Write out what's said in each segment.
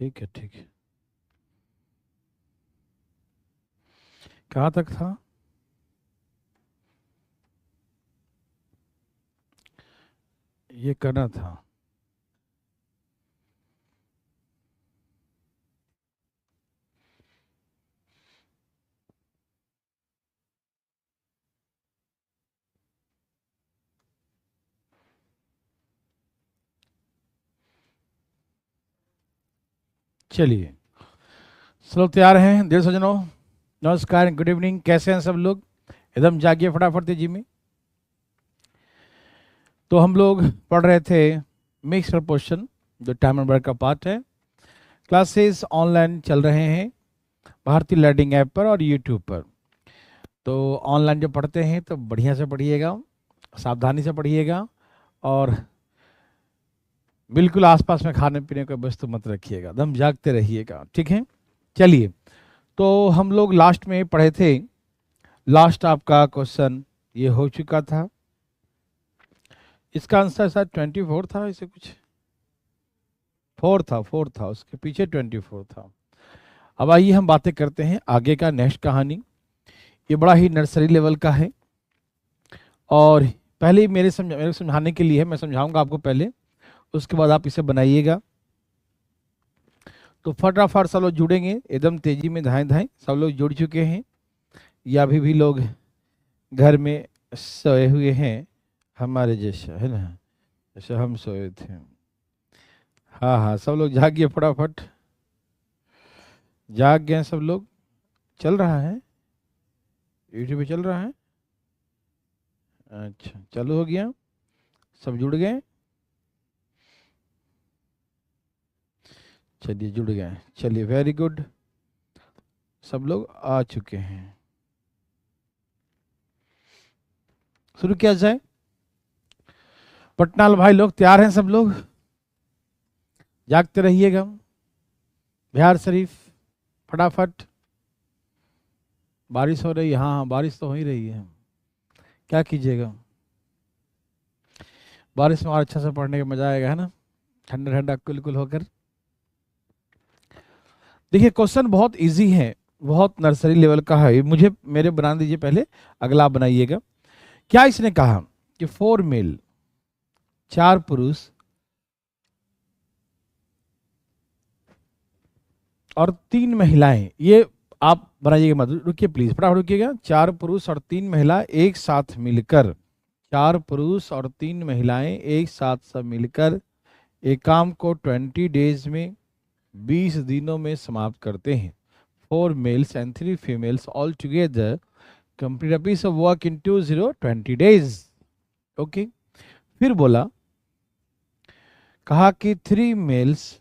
ठीक है ठीक है। कहाँ तक था? ये करना था। चलिए, सब लोग तैयार हैं? 1:30। नमस्कार, गुड इवनिंग। कैसे हैं सब लोग? एकदम जागिए फटाफट तेजी में। तो हम लोग पढ़ रहे थे मिक्स प्रपोर्शन, जो टाइम नंबर का पार्ट है। क्लासेस ऑनलाइन चल रहे हैं भारतीय लर्निंग ऐप पर और यूट्यूब पर। तो ऑनलाइन जो पढ़ते हैं तो बढ़िया से पढ़िएगा, सावधानी से पढ़िएगा, और बिल्कुल आसपास में खाने पीने का वस्तु मत रखिएगा, दम जागते रहिएगा, ठीक है। चलिए, तो हम लोग लास्ट में पढ़े थे, लास्ट आपका क्वेश्चन ये हो चुका था। इसका आंसर शायद 24 था, इसे कुछ 4 था, उसके पीछे 24 था। अब आइए हम बातें करते हैं आगे का, नेक्स्ट कहानी। ये बड़ा ही नर्सरी लेवल का है, और पहले ही मेरे समझाने के लिए मैं समझाऊंगा आपको पहले, उसके बाद आप इसे बनाइएगा। तो फटाफट सब लोग जुड़ेंगे, एकदम तेजी में, धाएं धाएं सब लोग जुड़ चुके हैं, या अभी भी लोग घर में सोए हुए हैं, हमारे जैसा है ना, जैसे हम सोए थे। हाँ हाँ, सब लोग जागिए फटाफट, जाग गए सब लोग। चल रहा है, यूट्यूब पे चल रहा है। अच्छा, चालू हो गया, सब जुड़ गए। चलिए जुड़ गए, चलिए वेरी गुड, सब लोग आ चुके हैं। शुरू किया जाए। पटनाल भाई लोग तैयार हैं सब लोग? जागते रहिएगा। बिहार शरीफ फटाफट। बारिश हो रही है? हाँ हाँ, बारिश तो हो ही रही है, क्या कीजिएगा। बारिश में और अच्छा से पढ़ने का मजा आएगा, है ना, ठंडा ठंडा कुल कुल होकर। देखिए, क्वेश्चन बहुत इजी है, बहुत नर्सरी लेवल का है। मुझे मेरे बना दीजिए पहले, अगला आप बनाइएगा। क्या इसने कहा कि 4 मेल, 4 पुरुष और 3 महिलाएं, ये आप बनाइएगा मत, रुकिए प्लीज, फटाफट रुकिएगा। 4 पुरुष और 3 महिला एक साथ मिलकर, 4 पुरुष और 3 महिलाएं एक साथ सब मिलकर एक काम को 20 डेज में, 20 दिनों में समाप्त करते हैं। 4 males and 3 females all together complete a piece of work in 20 days. Okay, फिर बोला, कहा कि 3 males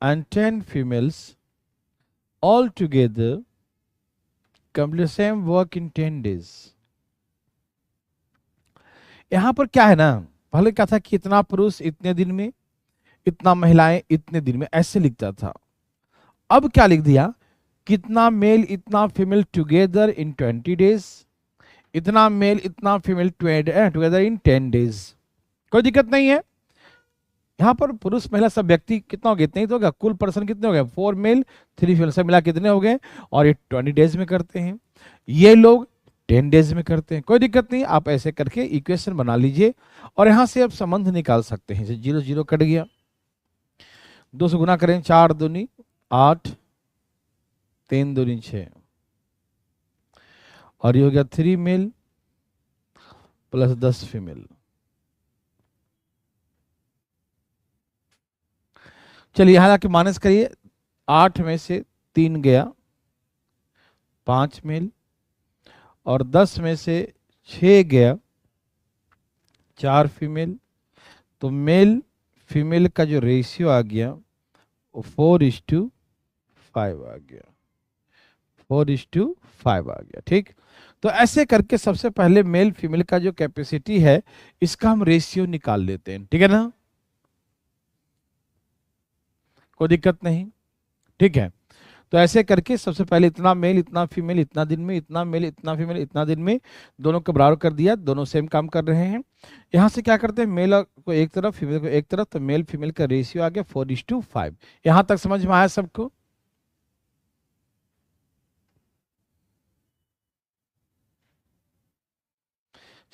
and 10 females all together complete the same work in 10 days। यहां पर क्या है ना, पहले क्या था कि इतना पुरुष इतने दिन में, इतना महिलाएं इतने दिन में, ऐसे लिखता था। अब क्या लिख दिया, कितना मेल इतना फीमेल टुगेदर इन 20 डेज, इतना मेल इतना फीमेल टुगेदर इन 10 डेज। कोई दिक्कत नहीं है। यहाँ पर पुरुष महिला सब व्यक्ति कितना हो गया, इतना ही तो होगा, कुल पर्सन कितने हो गए, 4 मेल 3 फीमेल, सब मिला कितने हो गए, और ये 20 डेज में करते हैं, ये लोग 10 डेज में करते हैं। कोई दिक्कत नहीं, आप ऐसे करके इक्वेशन बना लीजिए, और यहाँ से आप संबंध निकाल सकते हैं। 0 0 कट गया, 2 से गुना करें, 4 दूनी 8, 3 दूनी 6, और ये हो गया 3 मेल प्लस 10 फीमेल। चलिए यहाँ जाके माइनस करिए, 8 में से 3 गया, 5 मेल, और 10 में से 6 गया, 4 फीमेल। तो मेल फीमेल का जो रेशियो आ गया वो 4:5 आ गया, 4:5 आ गया, ठीक। तो ऐसे करके सबसे पहले मेल फीमेल का जो कैपेसिटी है, इसका हम रेशियो निकाल लेते हैं, ठीक है ना, कोई दिक्कत नहीं, ठीक है। तो ऐसे करके सबसे पहले इतना मेल इतना फीमेल इतना दिन में, इतना मेल इतना फीमेल इतना दिन में, दोनों को बराबर कर दिया, दोनों सेम काम कर रहे हैं। यहाँ से क्या करते हैं, मेल को एक तरफ फीमेल को एक तरफ, तो मेल फीमेल का रेशियो आ गया 4:5। यहाँ तक समझ में आया सबको?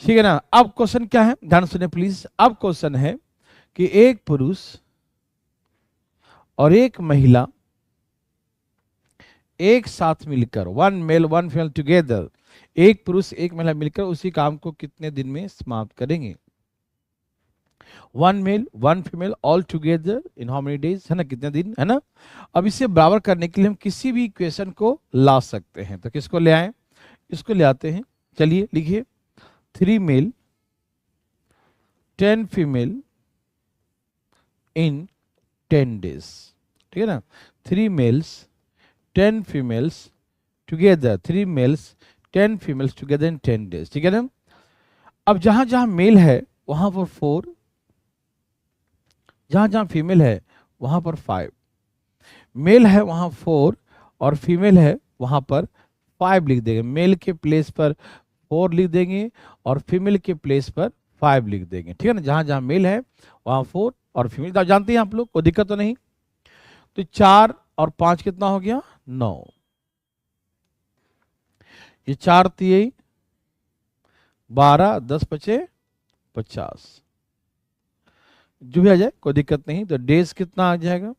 ठीक है ना। अब क्वेश्चन क्या है, ध्यान सुने प्लीज। अब क्वेश्चन है कि एक पुरुष और एक महिला एक साथ मिलकर, one male one female together, एक पुरुष एक महिला मिलकर उसी काम को कितने दिन में समाप्त करेंगे? One male one female all together in how many days, है ना, कितने दिन, है ना। अब इसे बराबर करने के लिए हम किसी भी इक्वेशन को ला सकते हैं, तो किसको ले आए, इसको ले आते हैं। चलिए लिखिए, 3 मेल 10 फीमेल इन 10 डेज, ठीक है ना। 3 males 10 females together, 3 males 10 females together in 10 days, ठीक है ना। अब जहां जहां मेल है वहां पर 4, जहां जहां फीमेल है वहां पर 5, मेल है वहां 4 और फीमेल है वहां पर 5 लिख देंगे। मेल के प्लेस पर 4 लिख देंगे और फीमेल के प्लेस पर 5 लिख देंगे, ठीक है ना। जहां जहां मेल है वहां 4 और फीमेल, तो जानते हैं आप लोग, कोई दिक्कत तो नहीं। तो 4 और 5 कितना हो गया, 9। ये 4 3 12, 10 5 50, जो भी आ जाए कोई दिक्कत नहीं। तो डेज कितना आ जाएगा,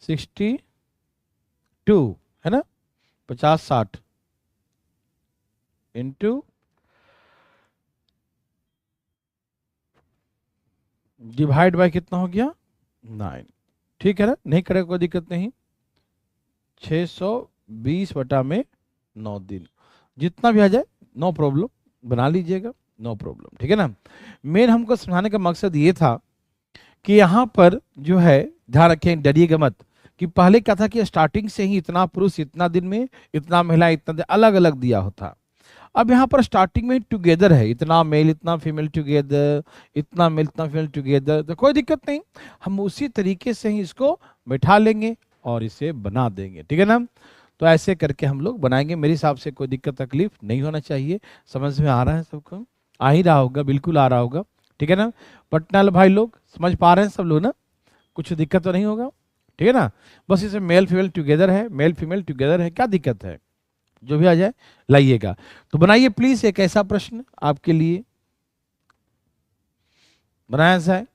62, है ना, 50 60 इंटू डिवाइड बाय कितना हो गया, 9, ठीक है ना, नहीं करेगा कोई दिक्कत नहीं। 620/9 दिन, जितना भी आ जाए नो प्रॉब्लम, बना लीजिएगा, नो प्रॉब्लम, ठीक है ना। मेन हमको समझाने का मकसद ये था कि यहाँ पर जो है, ध्यान रखें, डरिएगा मत, कि पहले क्या था कि स्टार्टिंग से ही इतना पुरुष इतना दिन में, इतना महिला इतना दिन, अलग अलग दिया होता। अब यहाँ पर स्टार्टिंग में टुगेदर है, इतना मेल इतना फीमेल टुगेदर, इतना मेल इतना फीमेल टुगेदर, तो कोई दिक्कत नहीं, हम उसी तरीके से ही इसको बैठा लेंगे और इसे बना देंगे, ठीक है ना। तो ऐसे करके हम लोग बनाएंगे, मेरे हिसाब से कोई दिक्कत तकलीफ नहीं होना चाहिए। समझ में आ रहा है सबको, आ ही रहा होगा, बिल्कुल आ रहा होगा, ठीक है ना। पटना भाई लोग समझ पा रहे हैं सब लोग ना, कुछ दिक्कत तो नहीं होगा, ठीक है ना। बस इसे मेल फीमेल टुगेदर है, मेल फीमेल टुगेदर है, क्या दिक्कत है, जो भी आ जाए लाइएगा। तो बनाइए प्लीज एक ऐसा प्रश्न आपके लिए, बनाया जाए।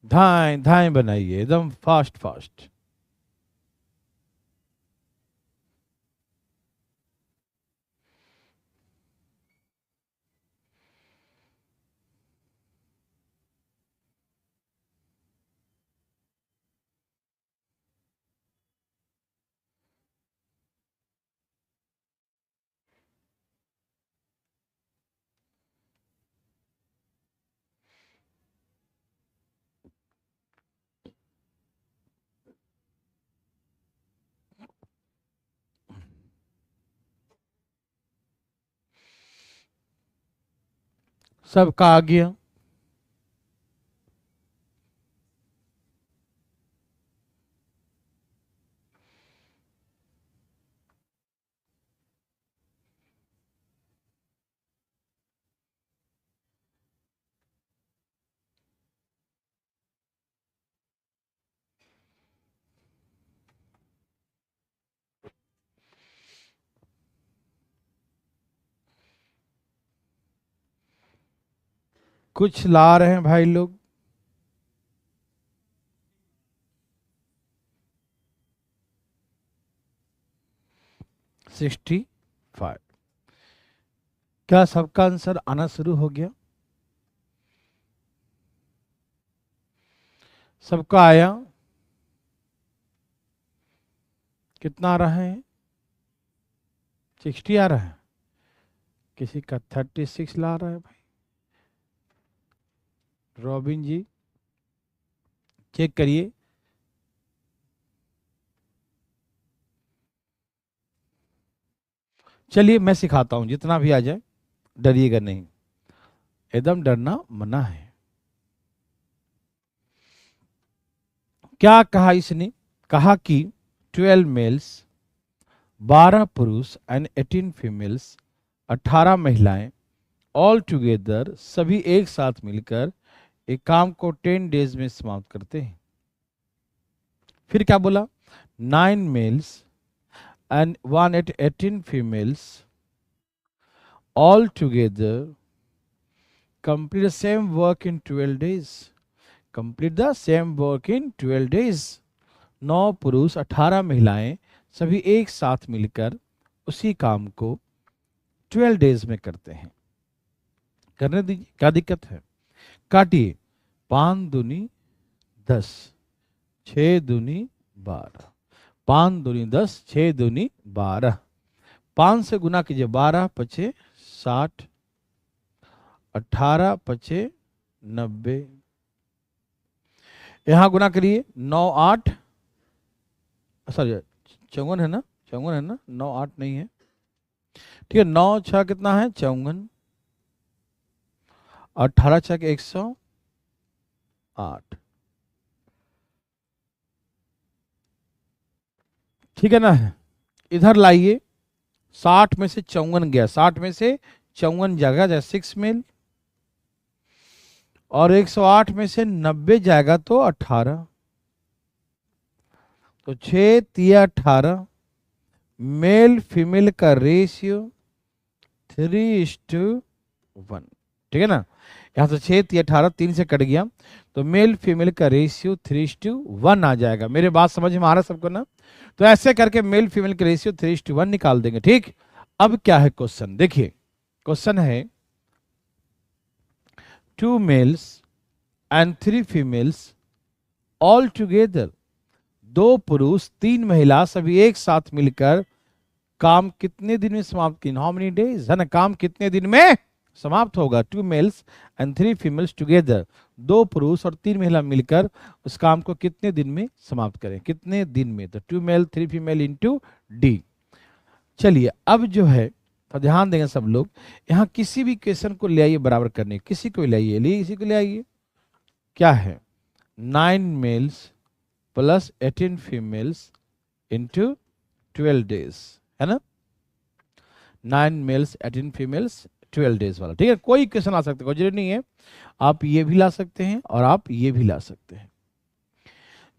धाए धाए बनाइए, एकदम फास्ट फास्ट। सबका आ गया, कुछ ला रहे हैं भाई लोग। सिक्सटी 5, क्या सबका आंसर आना शुरू हो गया, सबका आया, कितना आ रहा है, 60 आ रहा है, किसी का 36 ला रहा है भाई, रॉबिन जी चेक करिए। चलिए मैं सिखाता हूं, जितना भी आ जाए डरिएगा नहीं, एकदम डरना मना है। क्या कहा इसने? कहा कि 12 मेल्स, 12 पुरुष एंड 18 फीमेल्स, 18 महिलाएं, ऑल टुगेदर सभी एक साथ मिलकर एक काम को 10 डेज में समाप्त करते हैं। फिर क्या बोला? 9 mails and 18 females, all together complete the same work in 12 days. Complete the same work in 12 days. 9 पुरुष 18 महिलाएं सभी एक साथ मिलकर उसी काम को 12 डेज में करते हैं। करने दीजिए, क्या दिक्कत है? काटिए। 5 दूनी 10, 6 दूनी 12, 5 दूनी 10, 6 दूनी 12, 5 से गुना कीजिए, 12 पचे 60, 18 पचे 90, यहां गुना करिए, 9 8, सॉरी 54 है ना, 54 है ना, 9 8 नहीं है, ठीक है। 9 6 कितना है? 54, 18 6 108, ठीक है ना। इधर लाइए, 60 में से 54 गया, 60 में से 54 जाएगा, जैसे 6 मेल, और 108 में से 90 जाएगा तो 18, तो 6 3 18, मेल फीमेल का रेशियो 3:1, ठीक है ना। यहां से 6 3 18, 3 से कट गया, तो मेल फीमेल का रेशियो 3:1 आ जाएगा। मेरे बात समझ में आ रहा है सबको ना? तो ऐसे करके मेल फीमेल का रेशियो 3:1 निकाल देंगे, ठीक। अब क्या है क्वेश्चन, देखिए क्वेश्चन है 2 mails and 3 females, all together 2 पुरुष 3 महिला सभी एक साथ मिलकर काम कितने दिन में समाप्त की? हाउ मेनी डेज, है ना। काम कितने दिन में समाप्त होगा? 2 मेल्स एंड 3 फीमेल्स टुगेदर, 2 पुरुष और 3 महिला मिलकर उस काम को कितने दिन में समाप्त करें? कितने दिन में? तो 2 मेल 3 फीमेल इंटू डी। चलिए अब जो है तो ध्यान देंगे सब लोग, यहां किसी भी क्वेश्चन को ले आइए बराबर करने, किसी को ले आइए, लिए इसी को ले आइए। क्या है? 9 males plus 18 females into 12 days, है ना। 9 मेल्स 18 फीमेल्स 12 डेज वाला, ठीक है। कोई क्वेश्चन आ सकता है, कोई जरूरी नहीं है, आप ये भी ला सकते हैं और आप ये भी ला सकते हैं।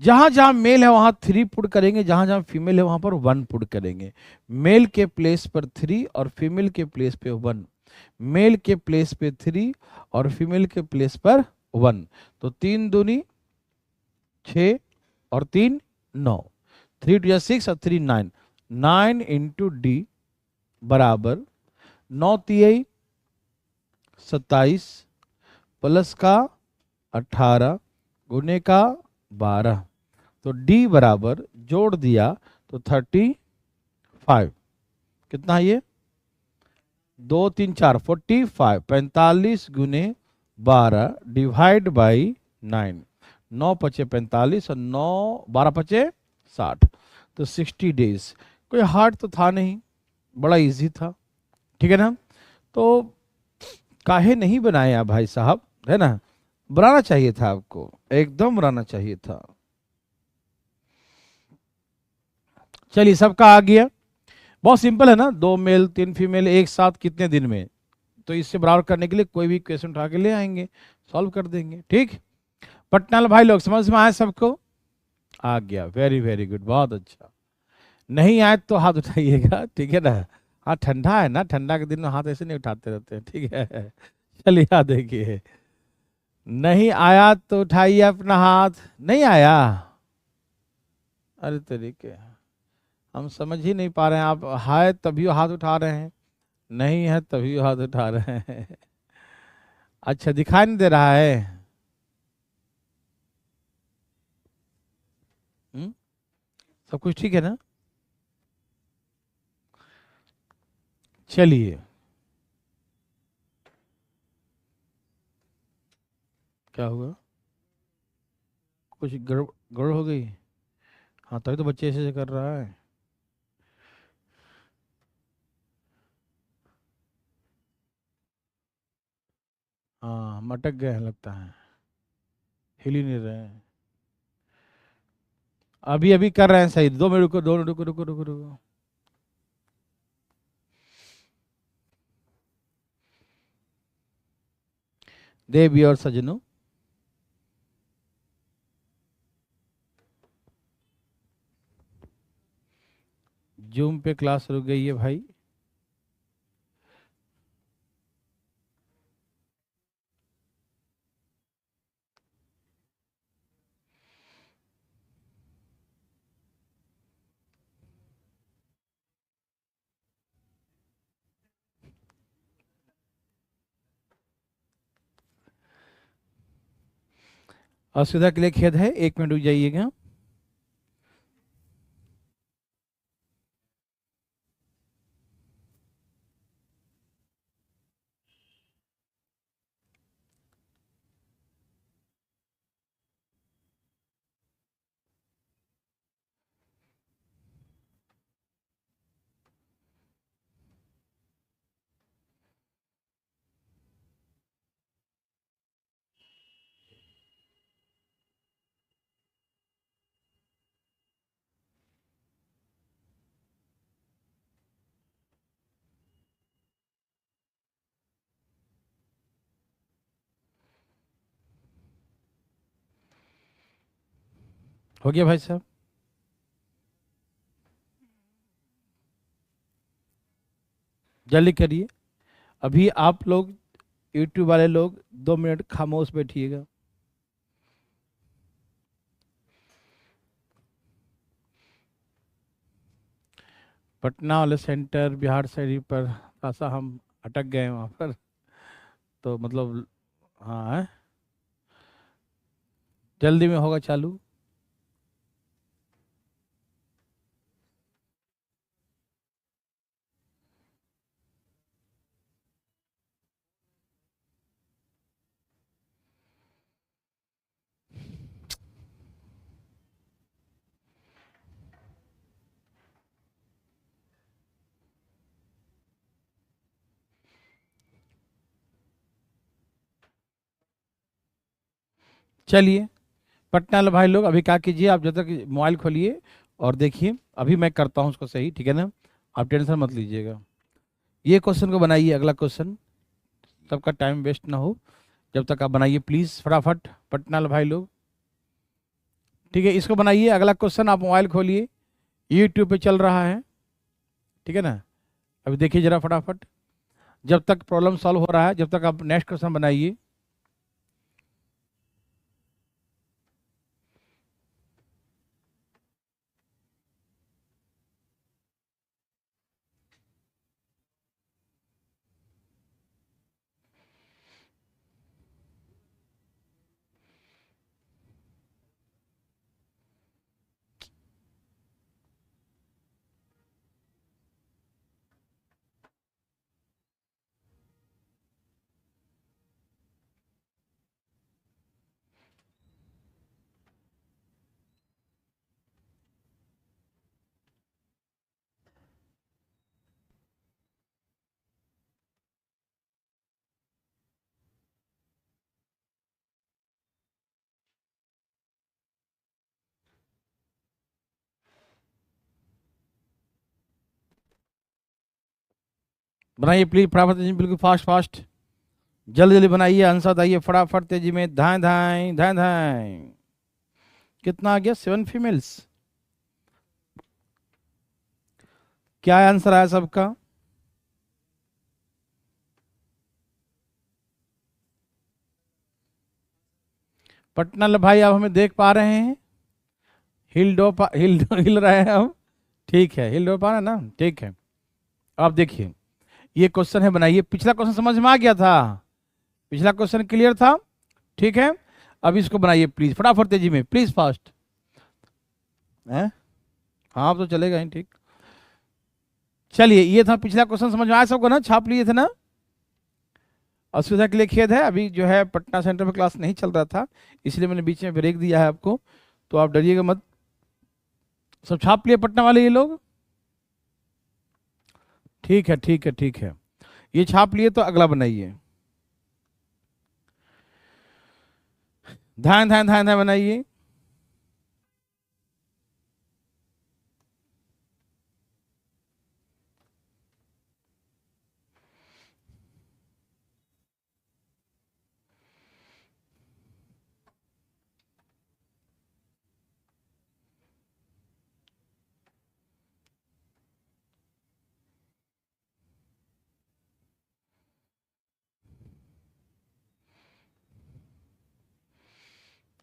जहां जहां मेल है वहां 3 पुट करेंगे, जहां जहां फीमेल है वहां पर 1 पुट करेंगे। मेल के प्लेस पर 3 और फीमेल के प्लेस पे 1, मेल के प्लेस पे 3 और फीमेल के प्लेस पर 1, तो 3 दूनी 6 और 3 9, 3 2 6 और 3 9, 9 इंटू डी बराबर 9 3 27 प्लस का 18 गुने का 12, तो डी बराबर जोड़ दिया तो 35, कितना है ये? 2 3 4 45, 45 गुने 12 डिवाइड बाई 9, 9 पचे 45 और 9 12 पचे 60, तो 60 डेज। कोई हार्ड तो था नहीं, बड़ा इजी था, ठीक है ना। तो काहे नहीं बनाया भाई साहब, है ना। बनाना चाहिए था आपको, एकदम बनाना चाहिए था। चलिए सबका आ गया, बहुत सिंपल है ना। 2 मेल 3 फीमेल एक साथ कितने दिन में, तो इससे बराबर करने के लिए कोई भी क्वेश्चन उठा के ले आएंगे, सॉल्व कर देंगे, ठीक। पटनाल भाई लोग समझ में आए सबको? आ गया, वेरी वेरी गुड, बहुत अच्छा। नहीं आए तो हाथ उठाइएगा, ठीक है ना। हाँ ठंडा है ना, ठंडा के दिन में हाथ ऐसे नहीं उठाते रहते हैं, ठीक है। चलिए यहाँ देखिए, नहीं आया तो उठाइए अपना हाथ। नहीं आया, अरे तरीके, हम समझ ही नहीं पा रहे हैं। आप है तभी हाथ उठा रहे हैं, नहीं है तभी हाथ उठा रहे हैं। अच्छा दिखाई नहीं दे रहा है? सब कुछ ठीक है ना? चलिए, क्या हुआ? कुछ गड़बड़ गड़बड़ हो गई? हाँ तभी तो बच्चे ऐसे ऐसे कर रहा है। हाँ हम अटक गए हैं लगता है, हिल ही नहीं रहे हैं। अभी अभी कर रहे हैं सही, 2 मिनट रुको, 2 मिनट रुको रुको रुको रुको। देवी और सजनों, जूम पे क्लास रुक गई है भाई। असुविधा के लिए खेद है, 1 मिनट रुक जाइएगा। हो गया भाई साहब? जल्दी करिए। अभी आप लोग यूट्यूब वाले लोग 2 मिनट खामोश बैठिएगा। पटना वाले सेंटर बिहार शरीफ पर ऐसा हम अटक गए वहाँ पर, तो मतलब हाँ है? जल्दी में होगा चालू। चलिए पटना वाले भाई लोग अभी क्या कीजिए, आप जब तक मोबाइल खोलिए और देखिए, अभी मैं करता हूँ उसको सही, ठीक है ना? आप टेंशन मत लीजिएगा। ये क्वेश्चन को बनाइए, अगला क्वेश्चन, सबका टाइम वेस्ट ना हो। जब तक आप बनाइए प्लीज़ फटाफट पटना वाले भाई लोग, ठीक है? इसको बनाइए, अगला क्वेश्चन आप मोबाइल खोलिए, यूट्यूब पे चल रहा है, ठीक है ना? अभी देखिए जरा फटाफट, जब तक प्रॉब्लम सॉल्व हो रहा है, जब तक आप नेक्स्ट क्वेश्चन बनाइए। बनाइए प्लीज फटाफट तेजी में, बिल्कुल फास्ट फास्ट, जल्दी जल्दी बनाइए, आंसर बताइए फटाफट तेजी में, धाएं धाएं धाएं धाएं। कितना आ गया? 7 फीमेल्स। क्या आंसर आया सबका? पटना ले भाई आप हमें देख पा रहे हैं? हिल रहे हैं हम? ठीक है, हिल डो पा रहे हैं ना? ठीक है। आप देखिए, ये क्वेश्चन है, बनाइए। पिछला क्वेश्चन समझ में आ गया था? पिछला क्वेश्चन क्लियर था? ठीक है, अब इसको बनाइए प्लीज फटाफट तेजी में, प्लीज फास्ट है। हाँ अब तो चलेगा ही, ठीक। चलिए, ये था पिछला क्वेश्चन, समझ में आया सबको ना? छाप लिए थे ना? असुविधा के लिए खेद है, अभी जो है पटना सेंटर में क्लास नहीं चल रहा था, इसलिए मैंने बीच में ब्रेक दिया है आपको, तो आप डरिएगा मत। सब छाप लिए पटना वाले ये लोग? ठीक है ठीक है ठीक है, ये छाप लिए तो अगला बनाइए। ध्यान ध्यान ध्यान ध्यान बनाइए।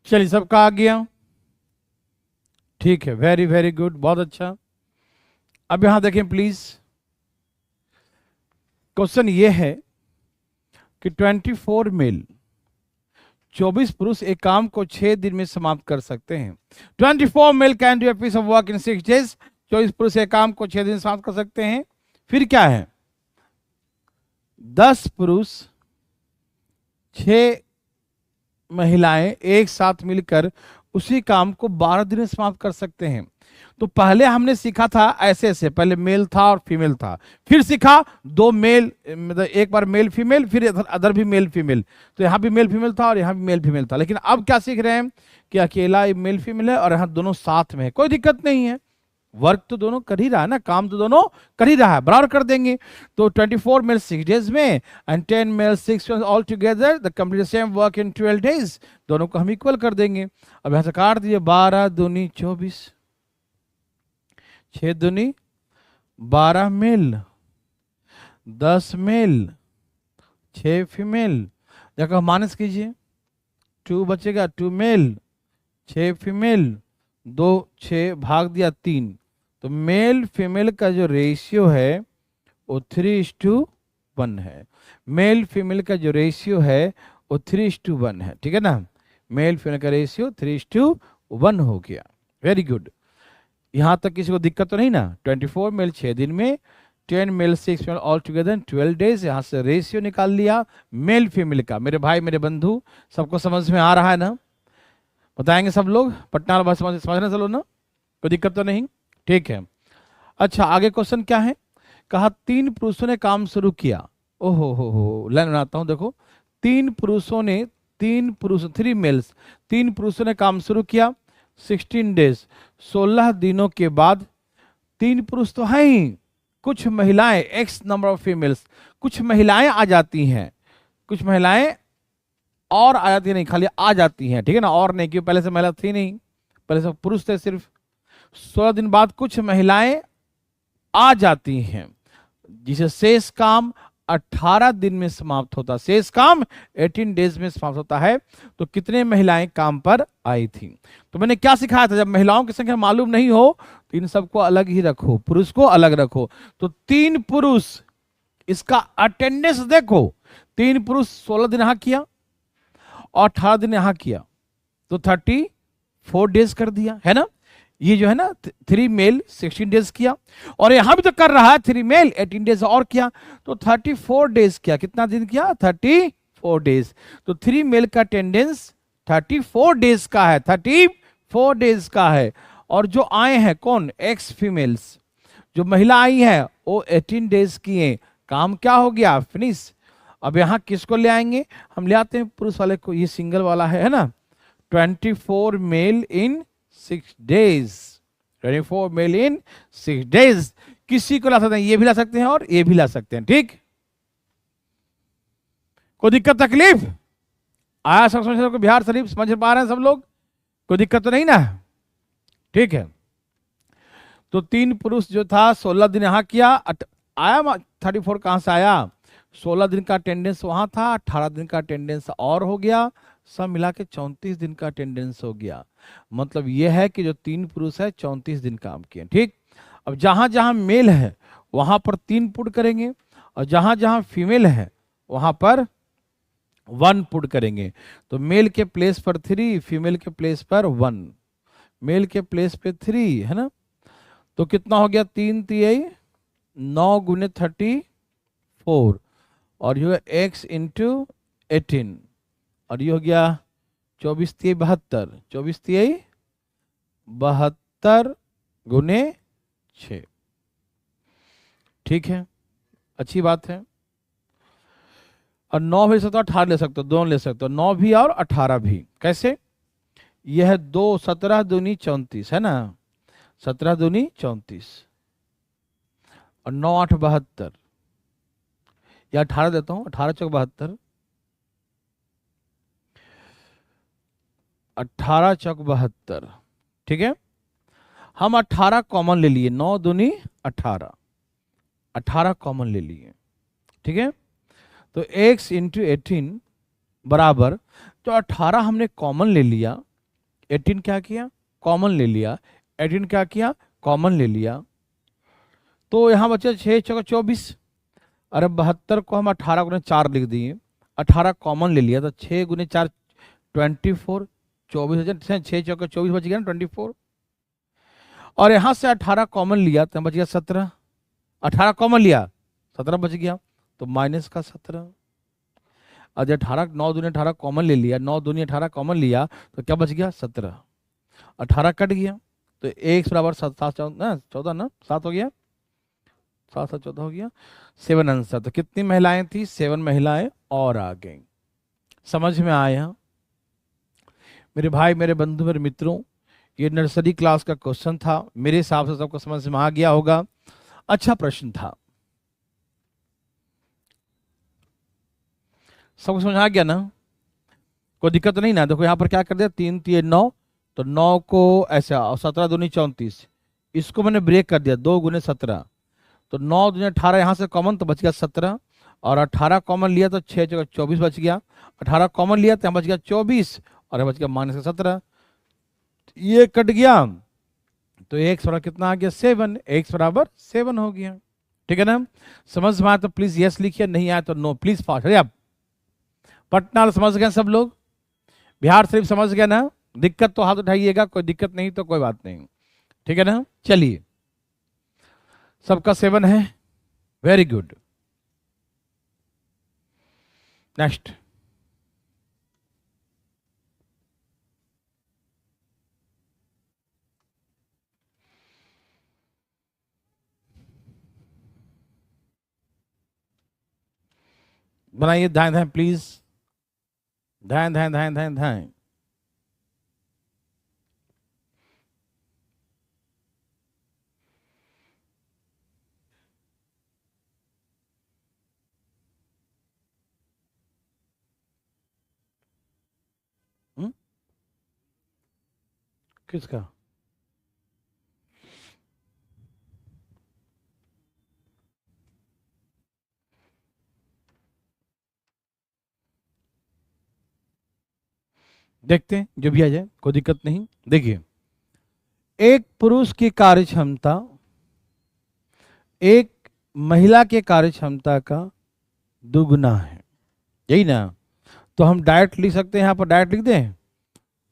चलिए, सबका आ गया? ठीक है, वेरी वेरी गुड, बहुत अच्छा। अब यहां देखें प्लीज, क्वेश्चन ये है कि 24 मेल, 24 पुरुष एक काम को 6 दिन में समाप्त कर सकते हैं। 24 male can do a piece of work in 6 days. 24 पुरुष एक काम को 6 दिन में समाप्त कर सकते हैं। फिर क्या है? 10 पुरुष 6 महिलाएं एक साथ मिलकर उसी काम को 12 दिन में समाप्त कर सकते हैं। तो पहले हमने सीखा था ऐसे ऐसे, पहले मेल था और फीमेल था, फिर सीखा 2 मेल, मतलब एक बार मेल फीमेल, फिर अदर भी मेल फीमेल। तो यहाँ भी मेल फीमेल था और यहाँ भी मेल फीमेल था। लेकिन अब क्या सीख रहे हैं कि अकेला मेल फीमेल है और यहाँ दोनों साथ में है, कोई दिक्कत नहीं है, वर्क तो दोनों कर ही रहा है ना, काम तो दोनों कर ही रहा है, बराबर कर देंगे। तो 24 मेल 6 डेज में and 10 male 6 all together the complete same work in 12 days. दोनों को हम इक्वल कर देंगे। अब यहां से काट दिए, 12 दूनी 24, 6 दूनी 12 मेल, 10 मेल, 6 फीमेल, जाकर माइनस कीजिए, 2 बचेगा, 2 मेल 6 फीमेल, 2 6 भाग दिया 3। तो मेल फीमेल का जो रेशियो है वो 3:1 है। मेल फीमेल का जो रेशियो है वो 3:1 है, ठीक है ना। मेल फीमेल का रेशियो 3:1 हो गया। Very good. यहां तक किसी को दिक्कत तो नहीं ना? 24 मेल 6 दिन में, 10 male 6 female all together 12 days. यहां से रेशियो निकाल लिया मेल फीमेल का। मेरे भाई मेरे बंधु, सबको समझ में आ रहा है ना? बताएंगे सब लोग, पटना वाला समझना चलो ना, कोई दिक्कत तो नहीं? ठीक है। अच्छा, आगे क्वेश्चन क्या है? कहा 3 पुरुषों ने काम शुरू किया। ओहो हो, लाइन बनाता हूं, देखो। 3 मेल्स, 3 पुरुषों ने काम शुरू किया 16 डेज, 16 दिनों के बाद 3 पुरुष तो हैं ही, कुछ महिलाएं, एक्स नंबर ऑफ फीमेल्स, कुछ महिलाएं आ जाती हैं, कुछ महिलाएं और आ जाती नहीं, खाली आ जाती हैं, ठीक है ना, और नहीं, क्योंकि पहले से महिला थी नहीं, पहले से पुरुष थे सिर्फ। 16 दिन बाद कुछ महिलाएं आ जाती हैं, जिसे शेष काम 18 दिन में समाप्त होता, शेष काम 18 डेज में समाप्त होता है। तो कितने महिलाएं काम पर आई थी? तो मैंने क्या सिखाया था, जब महिलाओं की संख्या मालूम नहीं हो तो इन सबको अलग ही रखो, पुरुष को अलग रखो। तो 3 पुरुष, इसका अटेंडेंस देखो, 3 पुरुष 16 दिन यहां किया और 18 दिन यहां किया, तो 34 डेज कर दिया, है ना। ये जो है ना 3 मेल 16 डेज किया, और यहां भी तो कर रहा है 3 मेल 18 डेज और किया, तो 34 डेज किया। कितना दिन किया? 34 डेज। तो 3 मेल का अटेंडेंस 34 डेज का है, 34 डेज का है। और जो आए हैं कौन? एक्स फीमेल्स, जो महिला आई है वो 18 डेज किए, काम क्या हो गया? फिनिश। अब यहां किसको ले आएंगे? हम ले आते हैं पुरुष वाले को, ये सिंगल वाला है ना। 24 मेल इन 6 डेज, 24 मेल इन 6 डेज। किसी को ला सकते हैं, ये भी ला सकते हैं और ये भी ला सकते हैं, ठीक। कोई दिक्कत तकलीफ आया? सब समझ को बिहार शरीफ समझ पा रहे हैं सब लोग? कोई दिक्कत तो नहीं ना? ठीक है। तो 3 पुरुष जो था 16 दिन यहां किया, आया 34 कहां से आया? 16 दिन का अटेंडेंस वहां था, 18 दिन का अटेंडेंस और हो गया, सब मिला के 34 दिन का अटेंडेंस हो गया। मतलब यह है कि जो 3 पुरुष है 34 दिन काम किए, ठीक। अब जहां जहां मेल है वहां पर 3 पुट करेंगे, और जहां जहां फीमेल है वहां पर 1 पुट करेंगे। तो मेल के प्लेस पर 3, फीमेल के प्लेस पर 1, मेल के प्लेस पे 3, है ना। तो कितना हो गया? 3 3 9 गुने 34, और ये x इंटू 18, और ये हो गया 24 3 72, 24 3 72 गुने 6, ठीक है, अच्छी बात है। और 9 भी ले सकते हो, 18 ले सकते हो, दोनों ले सकते हो, 9 भी और 18 भी। कैसे? यह 2 17 दूनी 34 है ना, 17 दूनी 34 और 9 8 72 या 18 देता हूं, 18 चौक 72, 18 चौक 72, ठीक है। हम 18 कॉमन ले लिए, 9 दूनी 18, 18 कॉमन ले लिए, ठीक है। तो x इंटू 18 बराबर, तो 18 हमने कॉमन ले लिया, 18 क्या किया, कॉमन ले लिया, 18 क्या किया, कॉमन ले लिया, तो यहां बचा 6 चौका 24, अरे 72 को हम 18 गुने 4 लिख दिए, 18 कॉमन ले लिया तो 6 गुने 4 24, 24 6 चौका 24 बच गया ना 24, और यहां से 18 कॉमन लिया तो बच गया 17, 18 कॉमन लिया 17 बच गया, तो माइनस का 17, और 18 9 दूनी 18 कॉमन ले लिया, 9 दूनी 18 कॉमन लिया तो क्या बच गया 17, 18 कट गया, तो x बराबर 7 14 ना 7 हो गया, 7 7 14 हो गया, 7 आंसर। तो कितनी महिलाएं थी, 7 महिलाएं और आ गई। समझ में आया मेरे भाई, मेरे बंधु, मेरे मित्रों, ये नर्सरी क्लास का क्वेश्चन था, मेरे हिसाब से सबको समझ में आ गया होगा, अच्छा प्रश्न था, सबको समझ आ गया ना, कोई दिक्कत तो नहीं ना। देखो यहाँ पर क्या कर दिया, 3 3 9, तो 9 को ऐसा, और 17 दूनी 34, इसको मैंने ब्रेक कर दिया, 2 गुने 17, तो 9 दूनी 18 यहाँ से कॉमन तो बच गया 17, और 18 कॉमन लिया तो 6 चौका 24 बच गया, 18 कॉमन लिया तो यहाँ बच गया 24, और बच गया माइनस 17, ये कट गया, तो x बराबर कितना आ गया 7, x बराबर 7 हो गया, ठीक है ना। समझ में आया तो प्लीज यस लिखिए, नहीं आया तो नो प्लीज फास्ट। अरे आप पटना समझ गए सब लोग, बिहार शरीफ समझ गए ना, दिक्कत तो हाथ उठाइएगा, कोई दिक्कत नहीं तो कोई बात नहीं, ठीक है ना। चलिए, सबका 7 है, वेरी गुड, नेक्स्ट। बनाइए, ध्यान ध्यान प्लीज, ध्यान ध्यान ध्यान ध्यान ध्यान। किसका, देखते हैं, जो भी आ जाए कोई दिक्कत नहीं। देखिए, एक पुरुष की कार्य क्षमता एक महिला के कार्य क्षमता का दुगना है, यही ना। तो हम डायरेक्ट लिख सकते हैं, यहाँ पर डायरेक्ट लिख दें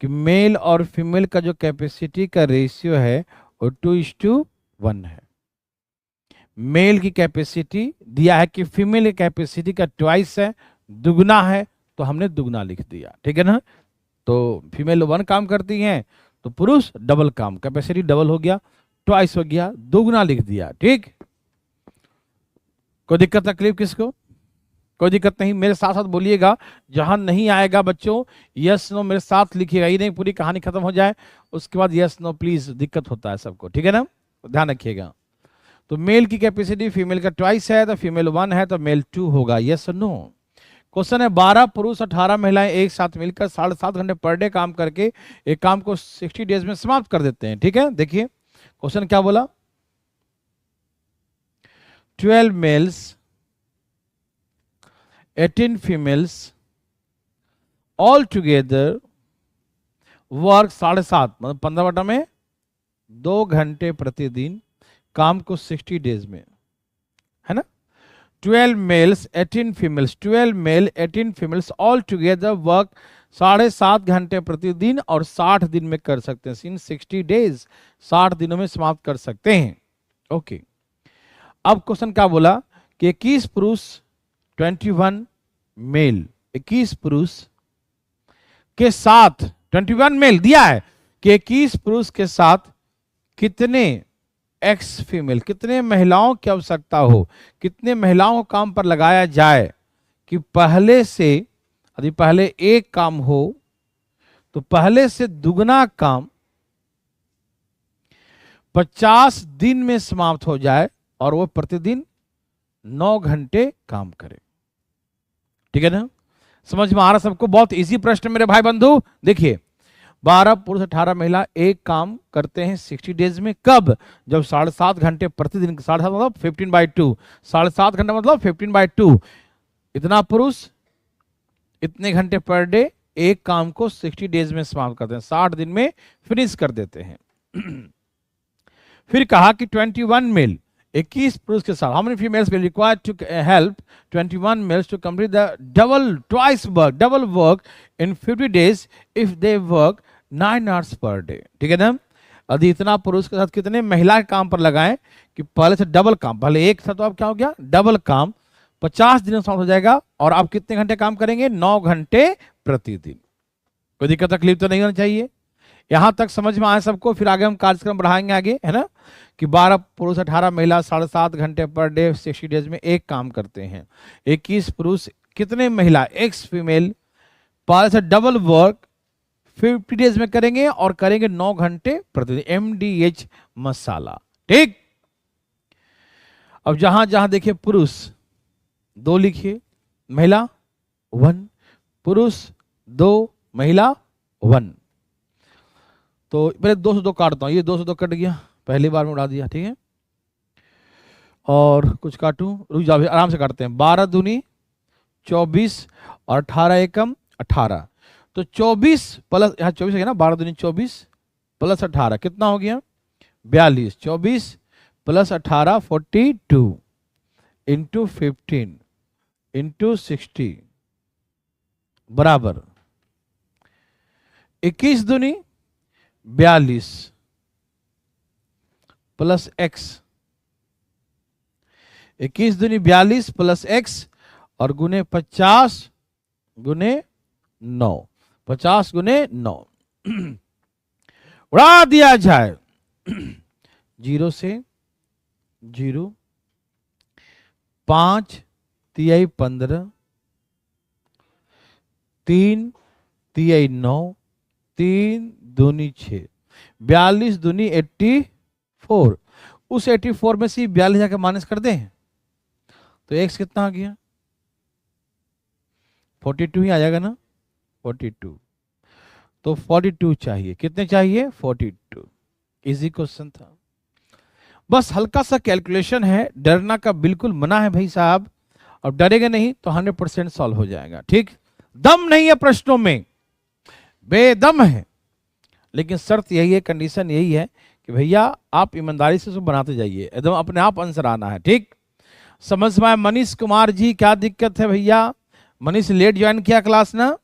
कि मेल और फीमेल का जो कैपेसिटी का रेशियो है वो 2:1 है। मेल की कैपेसिटी दिया है कि फीमेल की कैपेसिटी का ट्वाइस है, दुगना है, तो हमने दुगना लिख दिया, ठीक है ना। तो फीमेल 1 काम करती हैं तो पुरुष डबल काम, कैपेसिटी डबल हो गया, ट्वाइस हो गया, दुगना लिख दिया, ठीक। कोई दिक्कत तकलीफ किसको, कोई दिक्कत नहीं, मेरे साथ साथ बोलिएगा, जहां नहीं आएगा बच्चों यस नो मेरे साथ लिखिएगा, ये नहीं पूरी कहानी खत्म हो जाए उसके बाद यस नो प्लीज, दिक्कत होता है सबको, ठीक है ना, ध्यान रखिएगा। तो मेल की कैपेसिटी फीमेल का ट्वाइस है, तो फीमेल 1 है तो मेल 2 होगा, यस नो। क्वेश्चन है 12 पुरुष 18 महिलाएं एक साथ मिलकर 7.5 घंटे पर डे काम करके एक काम को 60 डेज में समाप्त कर देते हैं, ठीक है। देखिए क्वेश्चन क्या बोला, 12 males 18 females all together work 7.5 मतलब 15 बटा में 2 घंटे प्रतिदिन, काम को 60 डेज में, है ना। 12 males 18 females, 12 male 18 females all together work 7.5 घंटे प्रतिदिन और 60 दिन में कर सकते हैं, इन 60 डेज 60 दिनों में समाप्त कर सकते हैं, ओके। अब क्वेश्चन क्या बोला कि 21 पुरुष 21 मेल, 21 पुरुष के साथ 21 मेल दिया है कि 21 पुरुष के साथ कितने एक्स फीमेल, कितने महिलाओं की आवश्यकता हो, कितने महिलाओं को काम पर लगाया जाए कि पहले से, यदि पहले एक काम हो तो पहले से दुगना काम 50 दिन में समाप्त हो जाए और वो प्रतिदिन 9 घंटे काम करे। ठीक है ना, समझ में आ रहा सबको? बहुत इजी प्रश्न मेरे भाई बंधु। देखिए 12 पुरुष 18 महिला एक काम करते हैं 60 डेज में। कब? जब 7.5 घंटे प्रतिदिन। 7.5 मतलब 15/2, 7.5 घंटा मतलब 15/2। इतना पुरुष इतने घंटे पर डे एक काम को 60 डेज में समाप्त करते हैं, 60 दिन में फिनिश कर देते हैं। फिर कहा कि 21 मेल, 21 पुरुष के साथ, how many females will required to help 21 males to complete the double work in 50 days if they work 9 hours per day. ठीक है ना, यदि इतना पुरुष के साथ कितने महिला के काम पर लगाएं कि पहले से डबल काम, पहले एक था तो अब क्या हो गया, डबल काम 50 दिनों में समाप्त हो जाएगा। और आप कितने घंटे काम करेंगे? 9 घंटे प्रतिदिन। कोई दिक्कत तकलीफ तो नहीं होनी चाहिए। यहां तक समझ में आए सबको? फिर आगे हम कार्यक्रम बढ़ाएंगे आगे, है ना, कि 12 पुरुष 18 महिला 7.5 घंटे पर डे 60 डेज में एक काम करते हैं। 21 पुरुष कितने महिला, एक्स फीमेल, पहले से डबल वर्क 50 डेज में करेंगे और करेंगे 9 घंटे प्रतिदिन। MDH मसाला। ठीक, अब जहां जहां देखिए पुरुष 2 लिखिए, महिला 1, पुरुष 2, महिला 1। तो पहले 2 से 2 काटता हूं, ये 2 से 2 कट गया, पहली बार में उड़ा दिया। ठीक है, और कुछ काटूं, रुक जाओ आराम से काटते हैं। 12 दूनी 24 और 18 एकम 18। तो 24 प्लस, यहाँ 24 है ना, 12 दूनी 24 प्लस 18 कितना हो गया? 42। 24 प्लस 18 42 इंटू 15 इंटू 60 बराबर 21 दूनी 42 प्लस x, 21 दूनी 42 प्लस x और गुने 50 गुने 9, 50 गुने 9 उड़ा दिया जाए। 0 से 0, 5 तिहाई 15, 3 तिहाई 9, 3 दूनी 6, 42 दूनी 84। उस 84 में से 42 जाकर माइनस कर दें तो x कितना आ गया? 42 ही आ जाएगा ना, 42। तो 42 चाहिए, कितने चाहिए? 42। इजी क्वेश्चन था, बस हल्का सा कैलकुलेशन है, डरना का बिल्कुल मना है भाई साहब, और डरेंगे नहीं तो 100% सॉल्व हो जाएगा। ठीक, दम नहीं है प्रश्नों में, बेदम है, लेकिन शर्त यही है, कंडीशन यही है कि भैया आप ईमानदारी से उसको बनाते जाइए, एकदम अपने आप आंसर आना है। ठीक, समझ में आया? मनीष कुमार जी क्या दिक्कत है भैया? मनीष लेट ज्वाइन किया क्लास ना,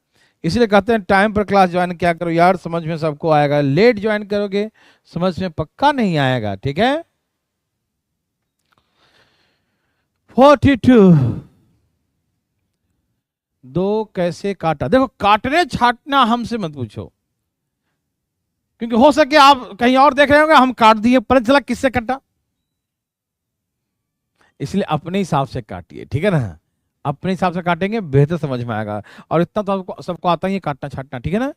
इसलिए कहते हैं टाइम पर क्लास ज्वाइन किया करो यार, समझ में सबको आएगा। लेट ज्वाइन करोगे समझ में पक्का नहीं आएगा। ठीक है, 42 2 कैसे काटा? देखो काटने छाटना हमसे मत पूछो, क्योंकि हो सके आप कहीं और देख रहे होंगे, हम काट दिए, पता चला किससे कटा, इसलिए अपने हिसाब से काटिए। ठीक है ना, अपने हिसाब से काटेंगे बेहतर समझ में आएगा, और इतना तो आपको सबको आता ही है काटना छाटना। ठीक है ना,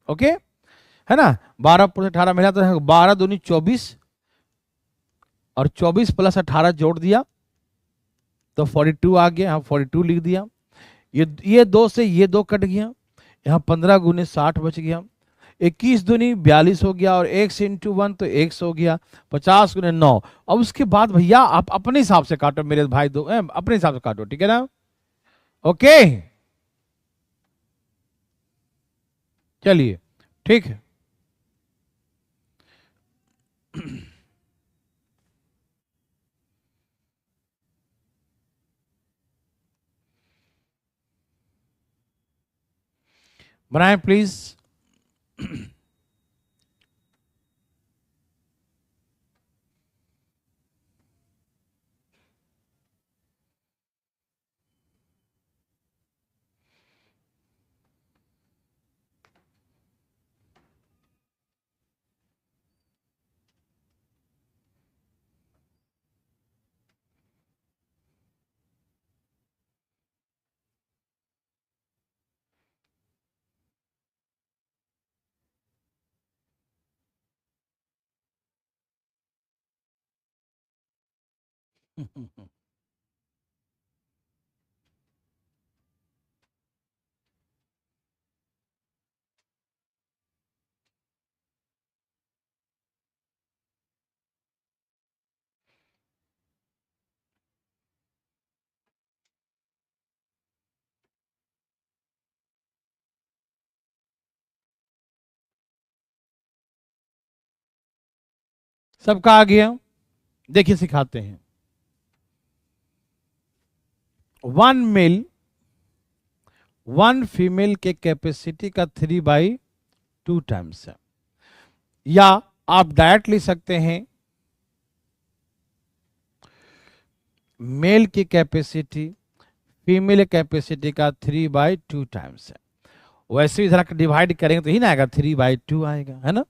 ओके, है ना। 12 पुरुष 18 महिला, तो 12 दूनी 24 और 24 प्लस 18 जोड़ दिया तो 42 आ गया, यहाँ 42 लिख दिया। ये 2 से ये 2 कट गया, यहाँ 15 गुने 60 बच गया। 21 दूनी 42 हो गया, और x इंटू 1 तो x हो गया, 50 गुने 9। अब उसके बाद भैया आप अपने हिसाब से काटो मेरे भाई, दो अपने हिसाब से काटो। ठीक है ना, ओके, चलिए ठीक है। बनाएं प्लीज। सबका आ गया? देखिए सिखाते हैं। 1 मेल 1 फीमेल के कैपेसिटी का 3/2 टाइम्स है। या आप डायरेक्ट ले सकते हैं, मेल की कैपेसिटी फीमेल कैपेसिटी का 3/2 टाइम्स है। वैसे भी जरा डिवाइड करेंगे तो ही ना आएगा, 3/2 आएगा, है ना।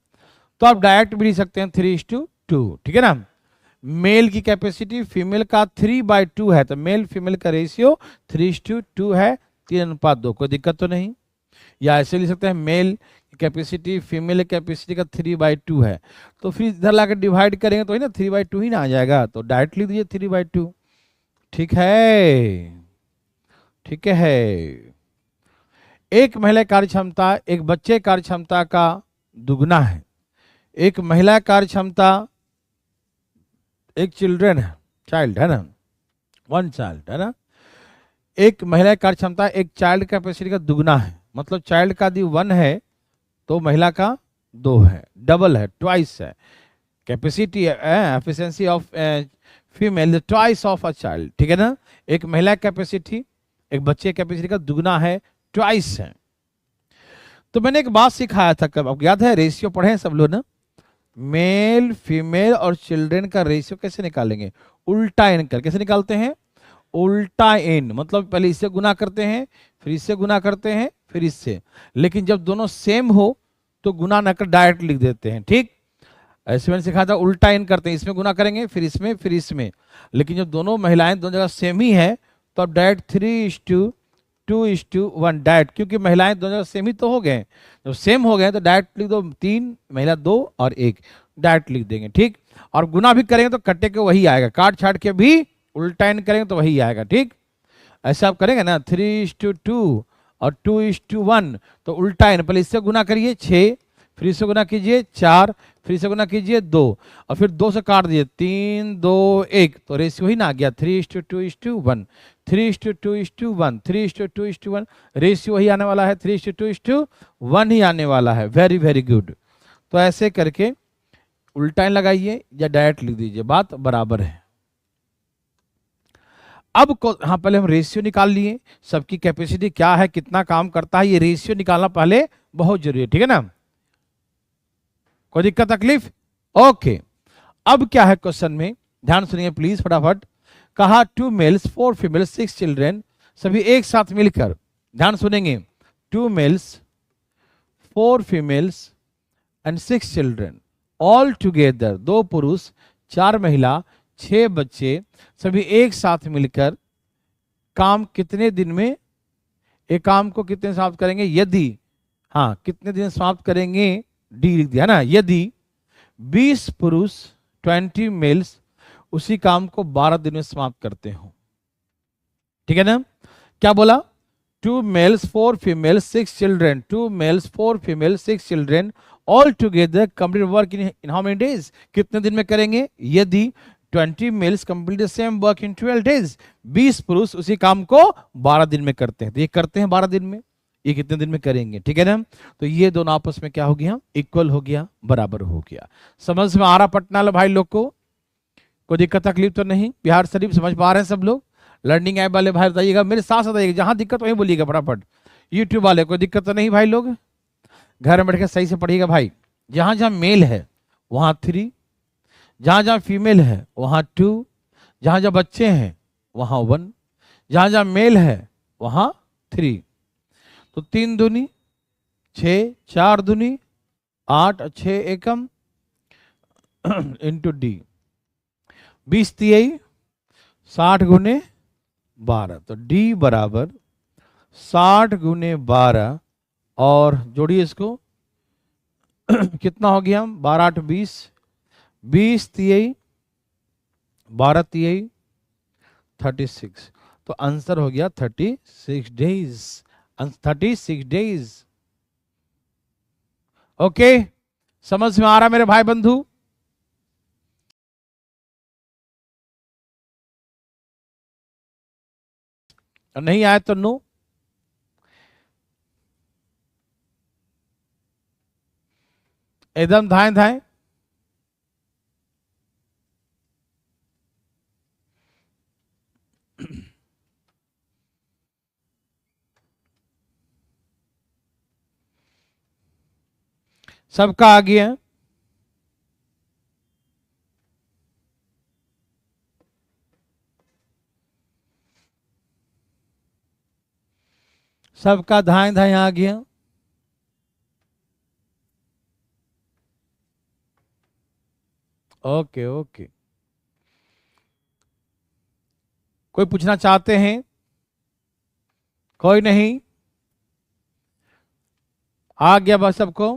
तो आप डायरेक्ट भी लिख सकते हैं 3:2, ठीक है ना। मेल की कैपेसिटी फीमेल का 3/2 है, तो मेल फीमेल का रेशियो 3:2 है, 3:2। कोई दिक्कत तो नहीं। या ऐसे लिख सकते हैं, मेल कैपेसिटी फीमेल कैपेसिटी का 3/2 है, तो फिर इधर लाकर डिवाइड करेंगे तो ही ना 3/2 ही ना आ जाएगा, तो डायरेक्ट लिख दीजिए 3/2। ठीक है, ठीक है। एक महिला कार्य क्षमता एक बच्चे कार्य क्षमता का दुगना है। एक महिला कार्य क्षमता, एक चिल्ड्रन है, चाइल्ड है ना, 1 चाइल्ड है ना। एक महिला कार्य क्षमता एक चाइल्ड कैपेसिटी का दुगना है, मतलब चाइल्ड का यदि 1 है तो महिला का 2 है, डबल है, ट्वाइस है। Capacity efficiency of female twice of a child, ठीक है ना। एक महिला कैपेसिटी एक बच्चे कैपेसिटी का दुगना है, ट्वाइस है। तो मैंने एक बात सिखाया था, कब आपको याद है, रेशियो पढ़े हैं सब लोग ना। मेल फीमेल और चिल्ड्रन का रेशियो कैसे निकालेंगे? उल्टा इन कर। कैसे निकालते हैं? उल्टा इन, मतलब पहले इससे गुना करते हैं, फिर इससे गुना करते हैं, फिर इससे। लेकिन जब दोनों सेम हो तो गुना न कर डायरेक्ट लिख देते हैं, ठीक। ऐसे मैंने सिखाया था, उल्टा इन करते हैं, इसमें गुना करेंगे, फिर इसमें, फिर इसमें। लेकिन जब दोनों महिलाएं दोनों जगह सेम ही है तो अब डायरेक्ट 3:2:1 डायरेक्ट, क्योंकि महिलाएं दोनों जगह सेम ही तो हो गए। जब सेम हो गए तो डायरेक्ट लिख दो, 3 महिला 2 और 1, डायरेक्ट लिख देंगे, ठीक। और गुना भी करेंगे तो कट्टे के वही आएगा, काट छाट के भी उल्टा इन करेंगे तो वही आएगा, ठीक। ऐसा आप करेंगे ना, 3:2 और 2:1, तो उल्टा इन, पहले इससे गुना करिए 6, फिर इससे गुना कीजिए 4, फिर इससे गुना कीजिए 2, और फिर 2 से काट दीजिए 3, 2, 1, तो रेशियो ही ना आ गया 3:2:1, 3:2:1, 3:2:1, रेशियो ही आने वाला है, 3:2:1 ही आने वाला है। Very very good. तो ऐसे करके उल्टा लगाइए या डायरेक्ट लिख दीजिए, बात बराबर है। अब हाँ, पहले हम रेशियो निकाल लिए, सबकी कैपेसिटी क्या है, कितना काम करता है, ये रेशियो निकालना पहले बहुत जरूरी है, ठीक है ना। कोई दिक्कत तकलीफ? ओके। अब क्या है क्वेश्चन में, ध्यान सुनिए प्लीज फटाफट। कहा 2 मेल्स 4 फीमेल 6 चिल्ड्रेन, सभी एक साथ मिलकर, ध्यान सुनेंगे, 2 males 4 females and 6 children, all together, 2 पुरुष 4 महिला 6 बच्चे, सभी एक साथ मिलकर काम कितने दिन में, एक काम को कितने समाप्त करेंगे, यदि, हाँ कितने दिन समाप्त करेंगे, डी लिख दिया ना। यदि 20 पुरुष 20 मेल्स उसी काम को 12 दिन में समाप्त करते हो, ठीक है ना। क्या बोला? 2 males 4 female 6 children, 2 males 4 female 6 children, all together complete work in how many days, कितने दिन में करेंगे, यदि 20 males complete the same work in 12 days, 20 पुरुष उसी काम को 12 दिन में करते हैं। तो ये करते हैं 12 दिन में, ये कितने दिन में करेंगे, ठीक है ना। तो ये दोनों आपस में क्या हो गया, इक्वल हो गया, बराबर हो गया। समझ में आ रहा पटना भाई लोग को? कोई दिक्कत तकलीफ तो नहीं? बिहार शरीफ समझ पा रहे हैं सब लोग? लर्निंग ऐप वाले भाई बताइएगा, मेरे साथ बताइएगा, जहां दिक्कत वहीं बोलिएगा फटाफट। यूट्यूब वाले कोई दिक्कत तो नहीं भाई लोग? घर में बैठ के सही से पढ़िएगा भाई। जहां जहां मेल है वहां 3, जहां जहां फीमेल है वहां 2, जहां जहां बच्चे हैं वहां 1, जहां जहां मेल है वहां 3। तो 3 दूनी 6, 4 दूनी 8, 6 एकम इंटू डी, 20 तिहाई 60 गुने 12, तो डी बराबर 60 गुने 12, और जोड़िए इसको कितना हो गया, 12 8 20, 20 तिहाई 12 तिहाई 36। तो आंसर हो गया 36 डेज, 36 डेज। ओके, समझ में आ रहा मेरे भाई बंधु? नहीं आया तो नो। एकदम धाए धाए। सबका आ गया। सबका धाए धाए आ गया। ओके ओके, कोई पूछना चाहते हैं? कोई नहीं, आ गया बस सबको।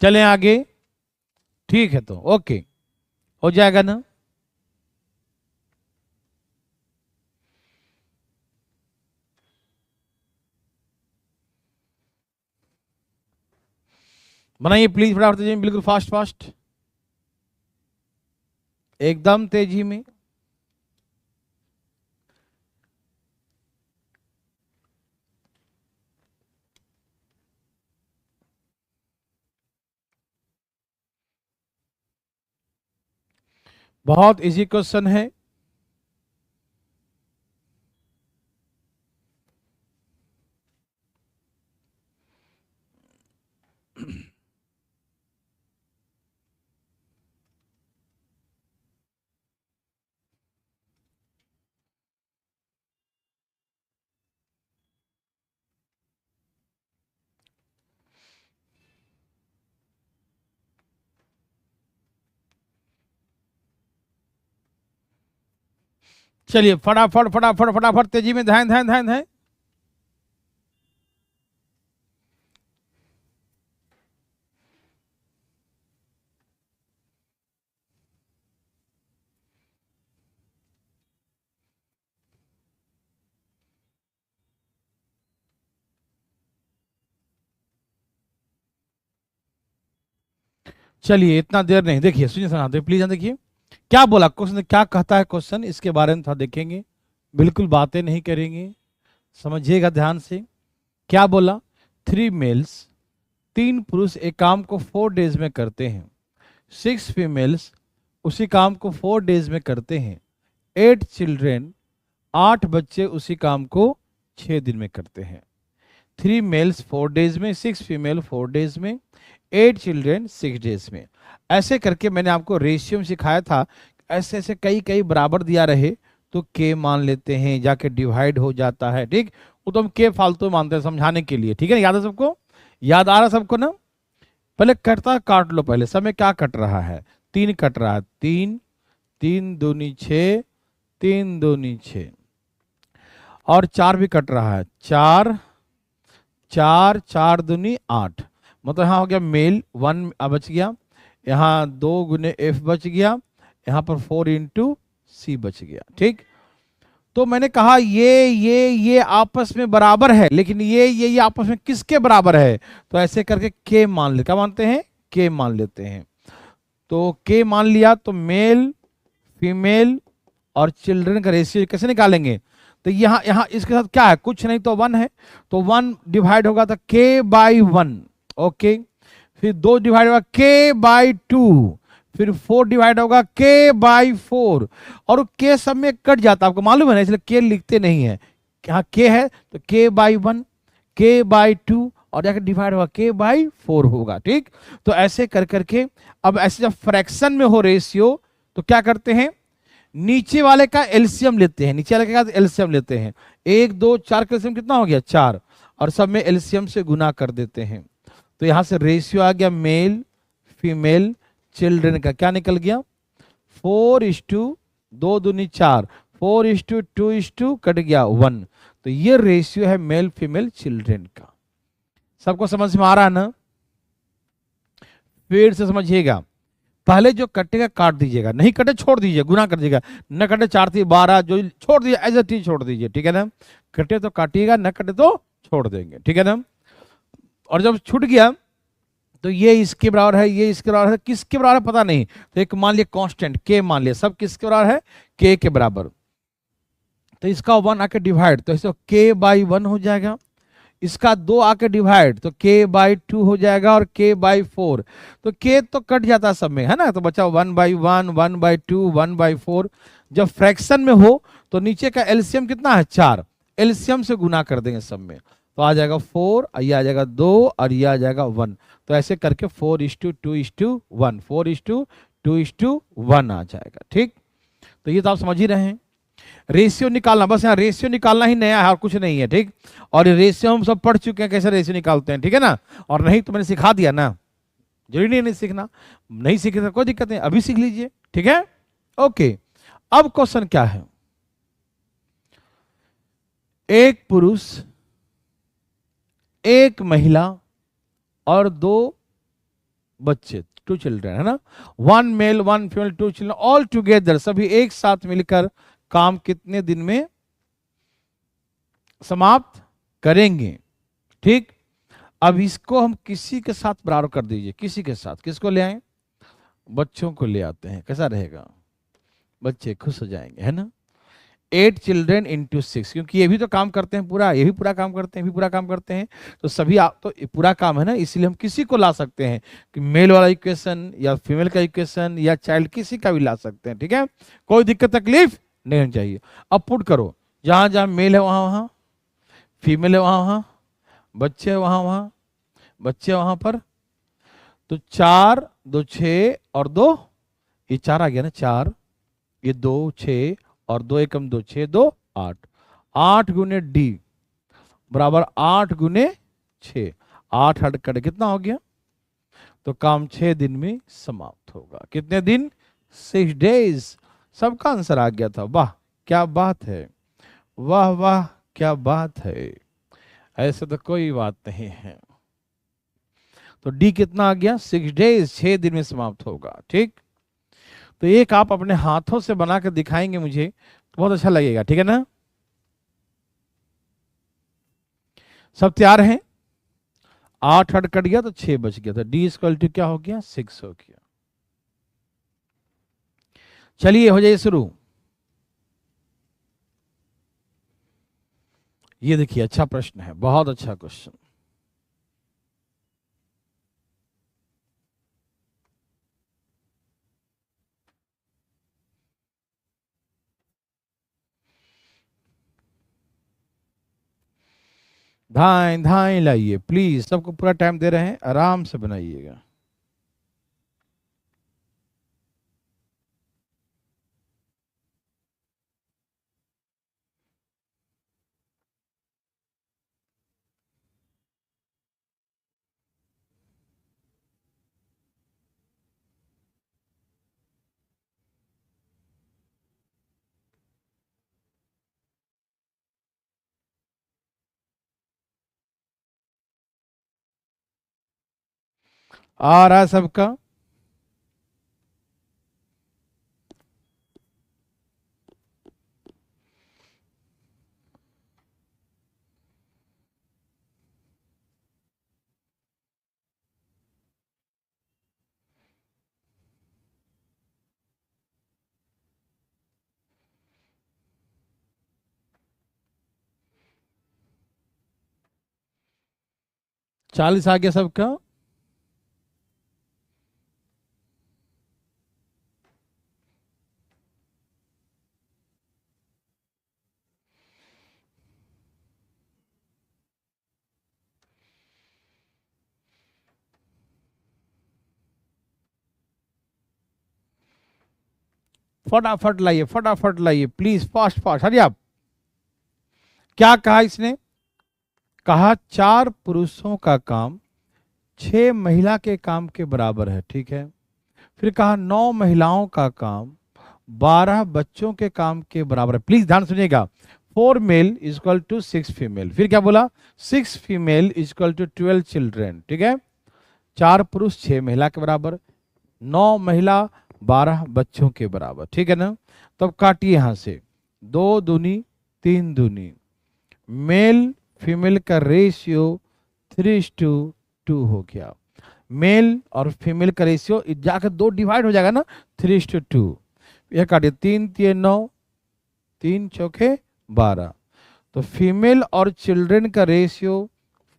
चलें आगे, ठीक है तो ओके, हो जाएगा ना। बनाइए प्लीज फटाफट तेजी में, बिल्कुल फास्ट फास्ट, एकदम तेजी में। बहुत इजी क्वेश्चन है। चलिए फटाफट फटाफट फटाफट तेजी में, ध्यान ध्यान ध्यान ध्यान। चलिए इतना देर नहीं, देखिए सुनिए सुनाते प्लीज, देखिए क्या बोला क्वेश्चन, क्या कहता है क्वेश्चन, इसके बारे में थोड़ा देखेंगे, बिल्कुल बातें नहीं करेंगे, समझिएगा ध्यान से। क्या बोला? 3 मेल्स, 3 पुरुष एक काम को 4 डेज में करते हैं, 6 फीमेल्स उसी काम को 4 डेज में करते हैं, 8 चिल्ड्रेन 8 बच्चे उसी काम को 6 दिन में करते हैं। 3 मेल्स 4 डेज में, 6 फीमेल 4 डेज में, 8 चिल्ड्रेन 6 डेज में। ऐसे करके मैंने आपको रेशियो में सिखाया था। ऐसे ऐसे कई कई बराबर दिया रहे तो के मान लेते हैं, जाके डिवाइड हो जाता है, ठीक। वो तो हम के फालतू मानते हैं समझाने के लिए, ठीक है ना? याद है सबको? याद आ रहा सबको ना? पहले कटता काट लो, पहले समय क्या कट रहा है? 3 कट रहा है, 3 3 दूनी 6, 3 दूनी 6, और 4 भी कट रहा है, 4 4 4 दूनी 8। मतलब यहाँ हो गया मेल 1 बच गया, यहाँ 2 गुने एफ बच गया, यहाँ पर 4 इंटू सी बच गया, ठीक। तो मैंने कहा ये आपस में बराबर है, लेकिन ये आपस में किसके बराबर है? तो ऐसे करके के मान ले, क्या मानते हैं? के मान लेते हैं। तो के मान लिया तो मेल फीमेल और चिल्ड्रन का रेशियो कैसे निकालेंगे? तो यहाँ इसके साथ क्या है? कुछ नहीं, तो 1 है, तो 1 डिवाइड होगा तो के बाई 1, ओके। फिर 2 डिवाइड होगा के बाई 2, फिर 4 डिवाइड होगा के बाई 4, और के सब में कट जाता है, आपको मालूम है ना, इसलिए के लिखते नहीं है। यहाँ के है तो के बाई 1, के बाई 2, और जाकर डिवाइड होगा के बाई 4 होगा, ठीक। तो ऐसे कर करके, अब ऐसे जब फ्रैक्शन में हो रेशियो तो क्या करते हैं? नीचे वाले का एलसीएम लेते हैं, नीचे वाले का एलसीएम लेते हैं। 1 2 4 का एलसीएम कितना हो गया? 4, और सब में एलसीएम से गुना कर देते हैं। तो यहां से रेशियो आ गया मेल फीमेल चिल्ड्रन का, क्या निकल गया? 4:2 दूनी 4, 4:2 कट गया 1। तो ये रेशियो है मेल फीमेल चिल्ड्रन का। सबको समझ में आ रहा है ना? फिर से समझिएगा, पहले जो कटेगा काट दीजिएगा, नहीं कटे छोड़ दीजिए, गुना कर दीजिएगा। न कटे 4 3 12 जो छोड़ दीजिए, एज इट इज छोड़ दीजिए, ठीक है ना। कटे तो काटिएगा, न कटे तो छोड़ देंगे, ठीक है ना। और जब छूट गया तो ये इसके बराबर है, ये इसके बराबर है, किसके बराबर है पता नहीं, तो एक मान लिया कांस्टेंट के मान लिया, सब किसके बराबर है, के के बराबर। तो इसका 1 आके डिवाइड, तो इसे के बाई 1 हो जाएगा। इसका 2 आके डिवाइड तो k बाई 2 हो जाएगा, और k बाई 4, तो k तो कट जाता है सब में, है ना, तो बचा 1 बाई 1, 1 बाई 2, 1 बाई 4। जब फ्रैक्शन में हो तो नीचे का एलसीएम कितना है 4, एलसीएम से गुना कर देंगे सब में, तो आ जाएगा 4, ये आ जाएगा 2, और ये आ जाएगा 1। तो ऐसे करके 4:2:1, 4:2:1 आ जाएगा, ठीक। तो ये तो आप समझ ही रहे हैं। रेशियो निकालना, बस यहाँ रेशियो निकालना ही नया है और कुछ नहीं है, ठीक। और रेशियो हम सब पढ़ चुके हैं कैसे रेशियो निकालते हैं, ठीक है ना। और नहीं तो मैंने सिखा दिया ना, जरूरी नहीं सीखना, नहीं सीखे तो कोई दिक्कत नहीं, अभी सीख लीजिए, ठीक है। ओके, अब क्वेश्चन क्या है, एक पुरुष, एक महिला और 2 बच्चे, 2 चिल्ड्रन, है ना। 1 male 1 female 2 children, all together, सभी एक साथ मिलकर काम कितने दिन में समाप्त करेंगे, ठीक। अब इसको हम किसी के साथ बराबर कर दीजिए, किसी के साथ, किसको ले आए, बच्चों को ले आते हैं, कैसा रहेगा, बच्चे खुश हो जाएंगे, है ना। 8 चिल्ड्रन इंटू 6, क्योंकि ये भी तो काम करते हैं पूरा, ये भी पूरा काम करते हैं, भी पूरा काम करते हैं, तो सभी तो पूरा काम है ना, इसलिए हम किसी को ला सकते हैं कि मेल वाला इक्वेशन या फीमेल का इक्वेशन या चाइल्ड, किसी का भी ला सकते हैं, ठीक है। कोई दिक्कत तकलीफ नहीं होनी चाहिए। अब पुट करो, जहां जहां मेल है वहां वहां, फीमेल है वहां वहां, बच्चे है वहां वहां, बच्चे वहां पर, तो 4 2 6 और 2, ये 4 आ गया ना, 4 ये 2 6 और 2 एकम 2 6 2 8, 8 गुने डी बराबर 8 गुने 6, 8 हट कर कितना हो गया, तो काम 6 दिन में समाप्त होगा। कितने दिन, 6 डेज। सबका आंसर आ गया था, वाह क्या बात है, वाह वाह क्या बात है, ऐसे तो कोई बात नहीं है। तो डी कितना आ गया, 6 डेज, 6 दिन में समाप्त होगा, ठीक। तो एक आप अपने हाथों से बना कर दिखाएंगे मुझे तो बहुत अच्छा लगेगा, ठीक है ना। सब तैयार हैं, 8 हट कट गया तो 6 बच गया, तो डी इक्वल टू क्या हो गया, 6 हो गया। चलिए हो जाइए शुरू। ये देखिए अच्छा प्रश्न है, बहुत अच्छा क्वेश्चन। धाएं धाएं लाइए प्लीज, सबको पूरा टाइम दे रहे हैं, आराम से बनाइएगा। आ रहा है सबका, चालीस आ गया सबका। फटाफट लाइए प्लीज, फास्ट फास्ट, हरी आप। क्या कहा इसने, कहा 4 पुरुषों का काम 6 महिला के काम के बराबर है, ठीक है। फिर कहा 9 महिलाओं का काम 12 बच्चों के काम के बराबर है। प्लीज ध्यान सुनिएगा, 4 मेल इक्वल टू 6 फीमेल, फिर क्या बोला, 6 फीमेल इक्वल टू 12 चिल्ड्रेन, ठीक है। 4 पुरुष 6 महिला के बराबर, 9 महिला 12 बच्चों के बराबर, ठीक है ना। तब काटिए यहां से, 2 दूनी 3 दूनी, मेल फीमेल का रेशियो 3:2 हो गया। मेल और फीमेल का रेशियो जाकर 2 डिवाइड हो जाएगा ना, 3:2। यह काटिए, 3 3 9, 3 चौके 12। तो फीमेल और चिल्ड्रन का रेशियो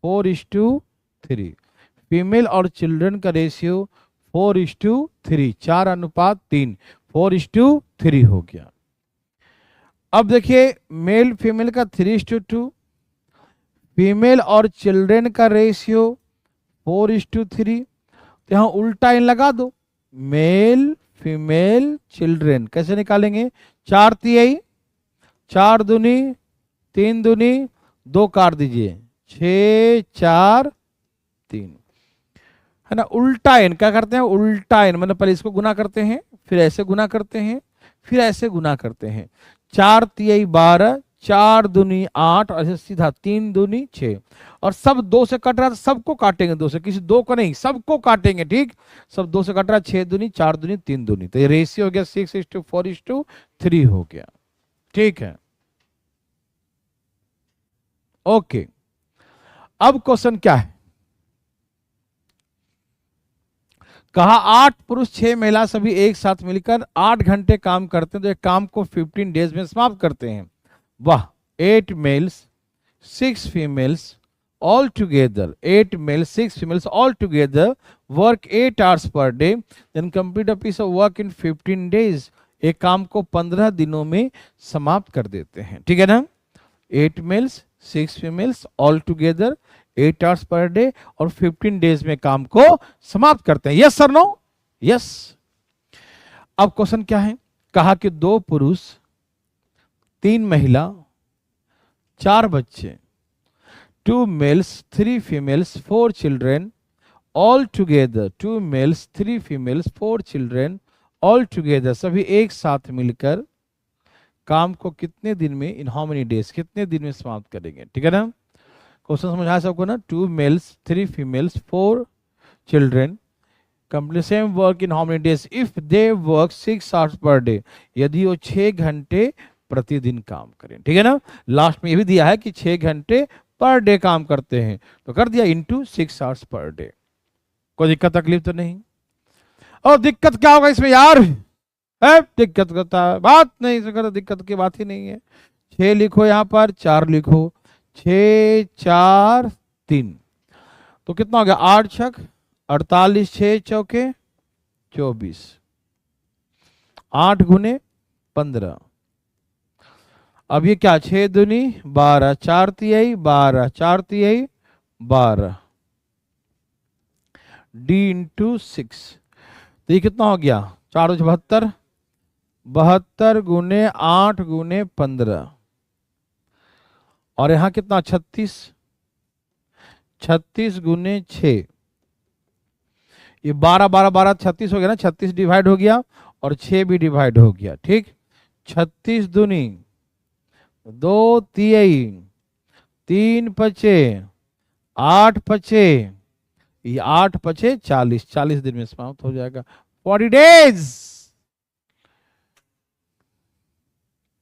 4:3। फीमेल और चिल्ड्रन का रेशियो 4:3, 4:3, 4:3 हो गया। अब देखिए मेल फीमेल का 3:2, फीमेल और चिल्ड्रन का रेशियो 4:3। तो यहां उल्टा इन लगा दो, मेल फीमेल चिल्ड्रन। कैसे निकालेंगे, 4 तिहाई, 4 दूनी 3 दूनी, 2 काट दीजिए, 6 4 3, है ना। उल्टा इन क्या करते हैं, उल्टा इन मतलब पहले इसको गुना करते हैं, फिर ऐसे गुना करते हैं, फिर ऐसे गुना करते हैं। 4 तिहाई 12, 4 दूनी 8, और ऐसे सीधा 3 दूनी 6। और सब 2 से कट रहा है, सबको काटेंगे 2 से, किसी 2 को नहीं, सबको काटेंगे, ठीक। सब 2 से कट रहा है, 6 दूनी 4 दूनी 3 दूनी, तो ये रेशियो हो गया 6:4:3 हो गया, ठीक है। ओके, अब क्वेश्चन क्या है, कहा 8 पुरुष 6 महिला सभी एक साथ मिलकर 8 घंटे काम करते हैं, तो एक काम को 15 डेज में समाप्त करते हैं। वाह, 8 males 6 females all together, 8 males 6 females all together work 8 hours per day, then complete a piece of work in 15 days. एक काम को 15 दिनों में समाप्त कर देते हैं, ठीक है ना। 8 males 6 females all together 8 hours per day और 15 डेज में काम को समाप्त करते हैं। Yes sir, no, yes. अब क्वेश्चन क्या है, कहा कि 2 पुरुष 3 महिला 4 बच्चे, 2 males 3 females 4 children all together, 2 males 3 females 4 children all together, सभी एक साथ मिलकर काम को कितने दिन में, इन हाउ मेनी डेज, कितने दिन में समाप्त करेंगे, ठीक है ना। क्वेश्चन समझा सबको ना, 2 males 3 females 4 children complete same work in how many days if they work 6 hours per day, यदि वो 6 घंटे प्रतिदिन काम करें, ठीक है ना। लास्ट में ये भी दिया है कि 6 घंटे पर डे काम करते हैं, तो कर दिया इंटू 6 hours पर डे। कोई दिक्कत तकलीफ तो नहीं। और दिक्कत क्या होगा इसमें यार, है दिक्कत करता है बात नहीं, इसमें दिक्कत की बात ही नहीं है। 6 लिखो यहां पर, 4 लिखो, 6 4 3, तो कितना हो गया, 8 छक 48, 6 चौके 24, 8 गुने 15। अब ये क्या, 6 दूनी 12, 4 तिहाई 12, 4 तिहाई 12, डी इंटू 6, तो ये कितना हो गया, 4 72, 72 गुने 8 गुने 15, और यहां कितना 36, 36 गुने 6, ये 12 12 12 36 हो गया ना, 36 डिवाइड हो गया और 6 भी डिवाइड हो गया, ठीक। 36 दूनी 2 तिहाई, 3 पचे 8 पचे, ये 8 पचे 40, 40 दिन में समाप्त हो जाएगा, 40 डेज।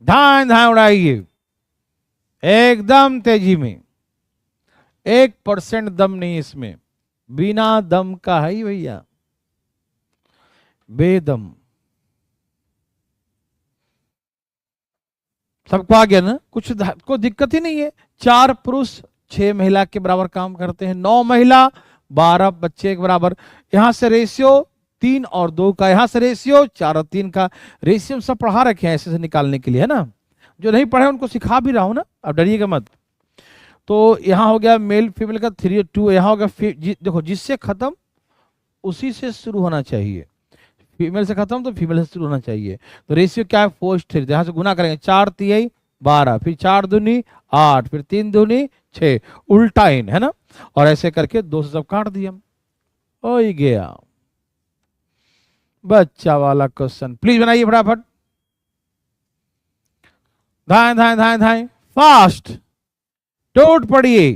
धान धान उड़ाइए एकदम तेजी में, 1% दम नहीं इसमें, बिना दम का है ही भैया, बेदम। सबको आ गया ना, कुछ को दिक्कत ही नहीं है। 4 पुरुष 6 महिला के बराबर काम करते हैं, 9 महिला 12 बच्चे के बराबर। यहां से रेशियो 3 और 2 का, यहां से रेशियो 4 और 3 का। रेशियो सब पढ़ा रखे हैं ऐसे से निकालने के लिए, है ना। जो नहीं पढ़े उनको सिखा भी रहा हूं ना, अब डरिएगा मत। तो यहां हो गया मेल फीमेल का 3 2, यहां हो गया देखो जिससे खत्म उसी से शुरू होना चाहिए, फीमेल से खत्म तो फीमेल से शुरू होना चाहिए। तो रेशियो क्या है, 4:3, यहां से गुना करेंगे, 4 तिहाई 12, फिर 4 दूनी 8, फिर 3 दूनी 6, उल्टा इन, है ना। और ऐसे करके 2 से सब काट दिया, हो ही गया बच्चा वाला क्वेश्चन। प्लीज बनाइए फटाफट, धाए धाए धाए धाए फास्ट, टूट पड़िए।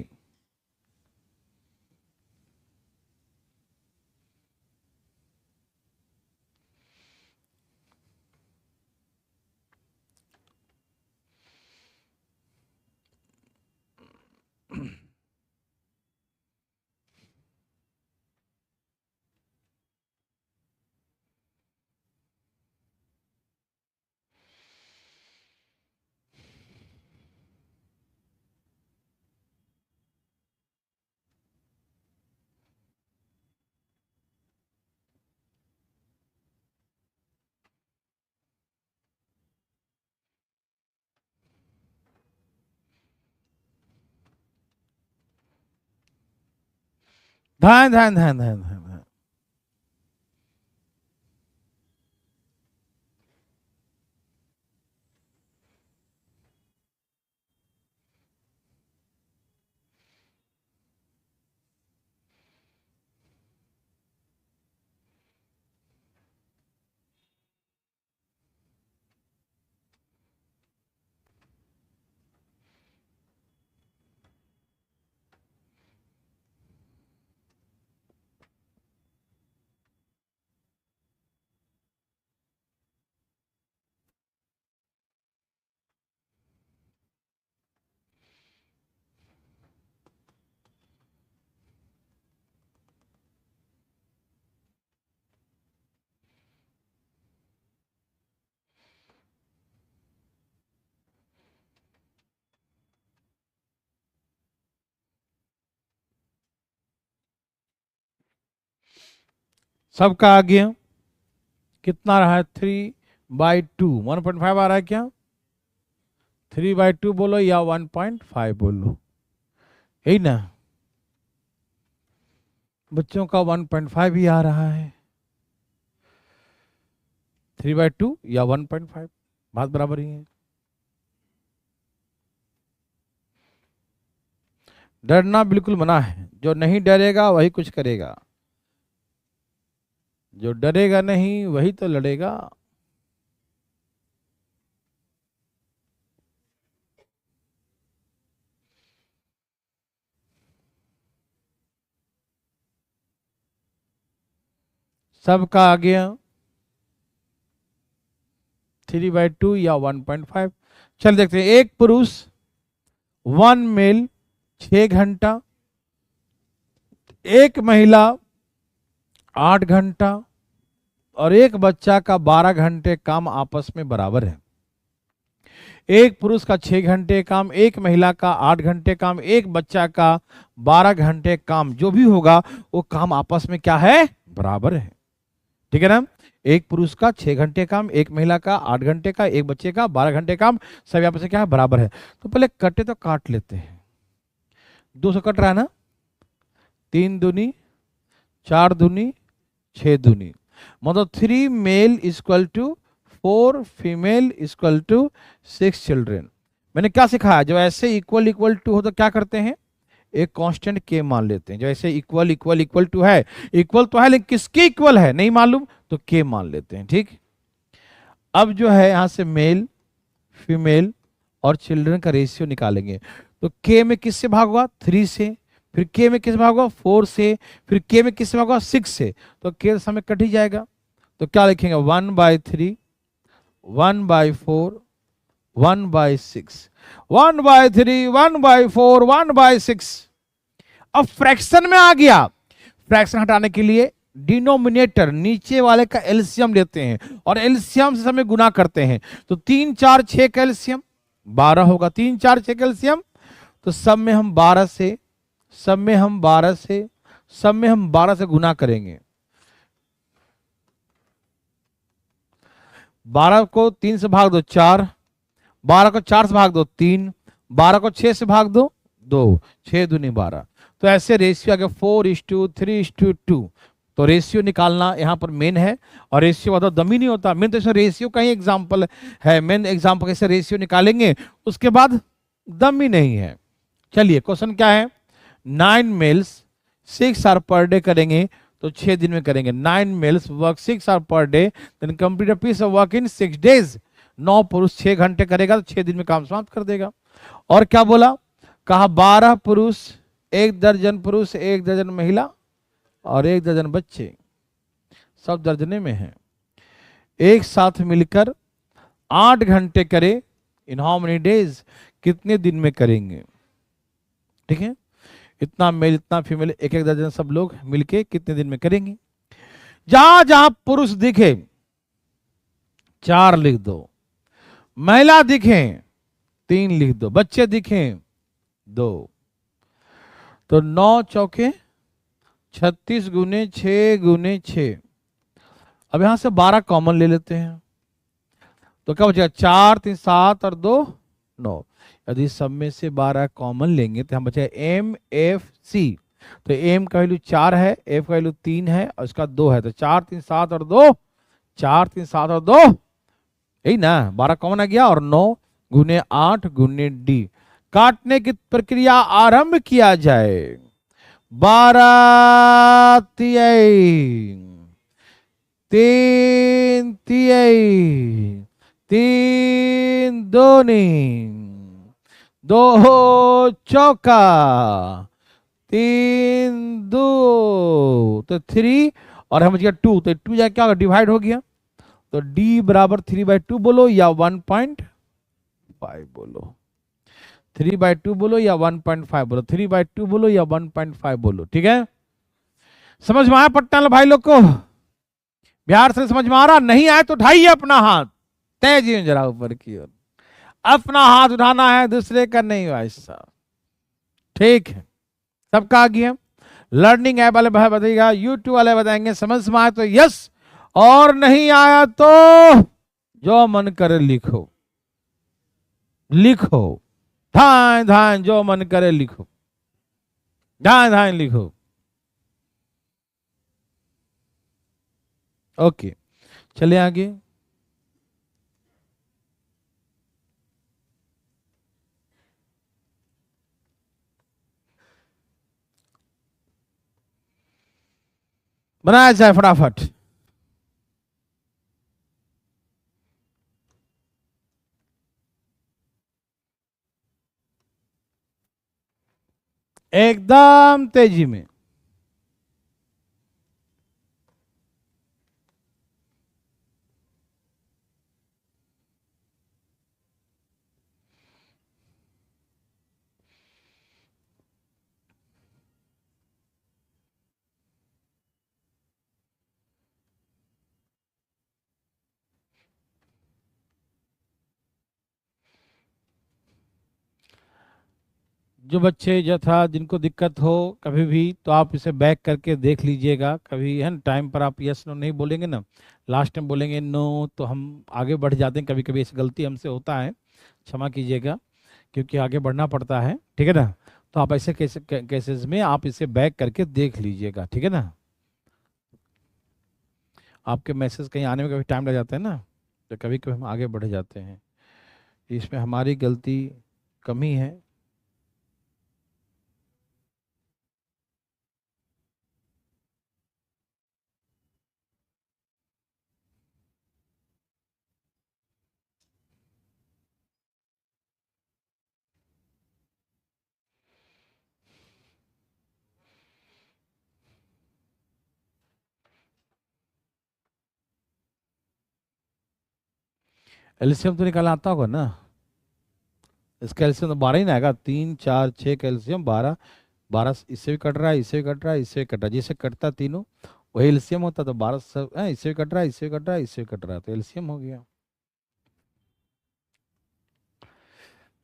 ध्यान ध्यान ध्यान ध्यान ध्यान ध्यान। सबका आ गया, कितना रहा है? 3/2, 1.5 आ रहा है क्या? 3/2 बोलो या 1.5 बोलो, यही ना? बच्चों का 1.5 ही आ रहा है, 3/2 या 1.5, बात बराबर ही है। डरना बिल्कुल मना है, जो नहीं डरेगा वही कुछ करेगा, जो डरेगा नहीं वही तो लड़ेगा। सबका आ गया, 3/2 या 1.5। चल देखते हैं, एक पुरुष 1 मेल 6 घंटा, एक महिला 8 घंटा और एक बच्चा का 12 घंटे काम आपस में बराबर है। एक पुरुष का 6 घंटे काम, एक महिला का 8 घंटे काम, एक बच्चा का 12 घंटे काम, जो भी होगा वो काम आपस में क्या है? बराबर है। ठीक है ना? एक पुरुष का 6 घंटे काम, एक महिला का 8 घंटे का, एक बच्चे का 12 घंटे काम, सब आपस में क्या है? बराबर है। तो पहले कटे तो काट लेते हैं। 200 कट रहा है ना? 3 दूनी 4 दूनी 6 दूनी, मतलब 3 male equal to 4 female equal to 6 children. मैंने क्या सिखाया? जो ऐसे इक्वल इक्वल टू हो तो क्या करते हैं? एक कांस्टेंट के मान लेते हैं। जो ऐसे इक्वल इक्वल इक्वल टू है, इक्वल तो है लेकिन किसके इक्वल है नहीं मालूम, तो के मान लेते हैं। ठीक, अब जो है यहां से मेल फीमेल और चिल्ड्रन का रेशियो निकालेंगे। तो के में किससे भाग हुआ? 3 से, फिर के में किससे भाग हुआ? 4 से, फिर के में किससे भाग हुआ? 6 से। तो के समय कट ही जाएगा। तो क्या लिखेंगे? 1/3, 1/4, 1/6, 1/3, 1/4, 1/6। अब फ्रैक्शन में आ गया। फ्रैक्शन हटाने के लिए डिनोमिनेटर नीचे वाले का एलसीएम लेते हैं और एलसीएम से हमें गुना करते हैं। तो 3 4 6 का एलसीएम 12 होगा। 3 4 6 का एलसीएम, तो सब में हम 12 से, सब में हम 12 से, सब में हम 12 से गुना करेंगे। 12 को 3 से भाग दो 4, 12 को 4 से भाग दो 3, 12 को 6 से भाग दो 2, 6 दूनी 12। तो ऐसे रेशियो आ गया 4:3:2। तो रेशियो निकालना यहाँ पर मेन है, और रेशियो मतलब दमी नहीं होता। मेन तो इसमें रेशियो का ही एग्जाम्पल है। मेन एग्जाम्पल कैसे रेशियो निकालेंगे, उसके बाद दमी नहीं है। चलिए क्वेश्चन क्या है? 9 मेल्स 6 आवर पर डे करेंगे, तो 6 दिन में करेंगे। 9 males work 6 hour per day, then complete a piece of work in 6 days. 9 पुरुष 6 घंटे करेगा तो 6 दिन में काम समाप्त कर देगा। और क्या बोला? कहा 12 पुरुष, 1 दर्जन पुरुष, 1 दर्जन महिला और 1 दर्जन बच्चे, सब दर्जने में हैं, एक साथ मिलकर 8 घंटे करे। इन हाउ मेनी डेज? कितने दिन में करेंगे? ठीक है, इतना मेल इतना फीमेल, एक एक दर्जन सब लोग मिलके कितने दिन में करेंगे। जहां जहां पुरुष दिखे 4 लिख दो, महिला दिखे 3 लिख दो, बच्चे दिखे 2, तो 9 चौके 36 गुने 6 गुने 6। अब यहां से 12 कॉमन ले लेते हैं, तो क्या बचेगा 4 3 7 और 2 9। यदि सब में से 12 कॉमन लेंगे तो हम बचेगा एम एफ सी। तो एम का वैल्यू 4 है, एफ का वैल्यू 3 है और इसका 2 है, तो 4 3 7 और 2, 4 3 7 और 2, यही ना, 12 कॉमन आ गया। और 9 गुने 8 गुने डी। काटने की प्रक्रिया आरंभ किया जाए। 12 तिहाई, 3 तिहाई, 3 दूनी, 2 चौका, 3 दो, तो 3 और हम 2, तो 2 जाके क्या होगा, डिवाइड हो गया। तो d बराबर 3/2 बोलो या 1.5 बोलो, 3/2 बोलो या 1.5 बोलो, 3/2 बोलो या 1.5 बोलो। ठीक है, समझ में आया पट्टा भाई लोग को? बिहार से समझ में आ रहा? नहीं आए तो उठाइए अपना हाथ, तेजी जरा ऊपर की ओर, अपना हाथ उठाना है, दूसरे का नहीं भाई साहब। ठीक है, सबका आ गया। लर्निंग ऐप वाले भाई बताइएगा, यूट्यूब वाले बताएंगे समझ में आया तो यस, और नहीं आया तो जो मन करे लिखो, लिखो, धान धान जो मन करे लिखो, धान धान लिखो। ओके, चले आगे। बनाया जाए फटाफट। एकदम तेजी में। जो बच्चे यथा जिनको दिक्कत हो कभी भी, तो आप इसे बैक करके देख लीजिएगा कभी, है ना। टाइम पर आप यस नो नहीं बोलेंगे ना, लास्ट टाइम बोलेंगे नो, तो हम आगे बढ़ जाते हैं। कभी कभी ऐसी गलती हमसे होता है, क्षमा कीजिएगा, क्योंकि आगे बढ़ना पड़ता है। ठीक है ना, तो आप ऐसे केसेस में आप इसे बैक करके देख लीजिएगा। ठीक है ना, आपके मैसेज कहीं आने में कभी टाइम लग जाता है ना, तो कभी कभी हम आगे बढ़ जाते हैं, इसमें हमारी गलती कमी है। एलसीएम तो निकालना आता होगा ना, इसका एलसीएम तो 12 ही ना आएगा, 3 4 6 का एलसीएम 12, 12 इससे भी कट रहा है, इससे भी कट रहा है, इससे भी कट रहा है, जिससे कटता तीनों वही एलसीएम होता। तो 12 सब इससे भी कट रहा है, इससे भी कट रहा है, इससे भी कट रहा है, तो एलसीएम हो गया।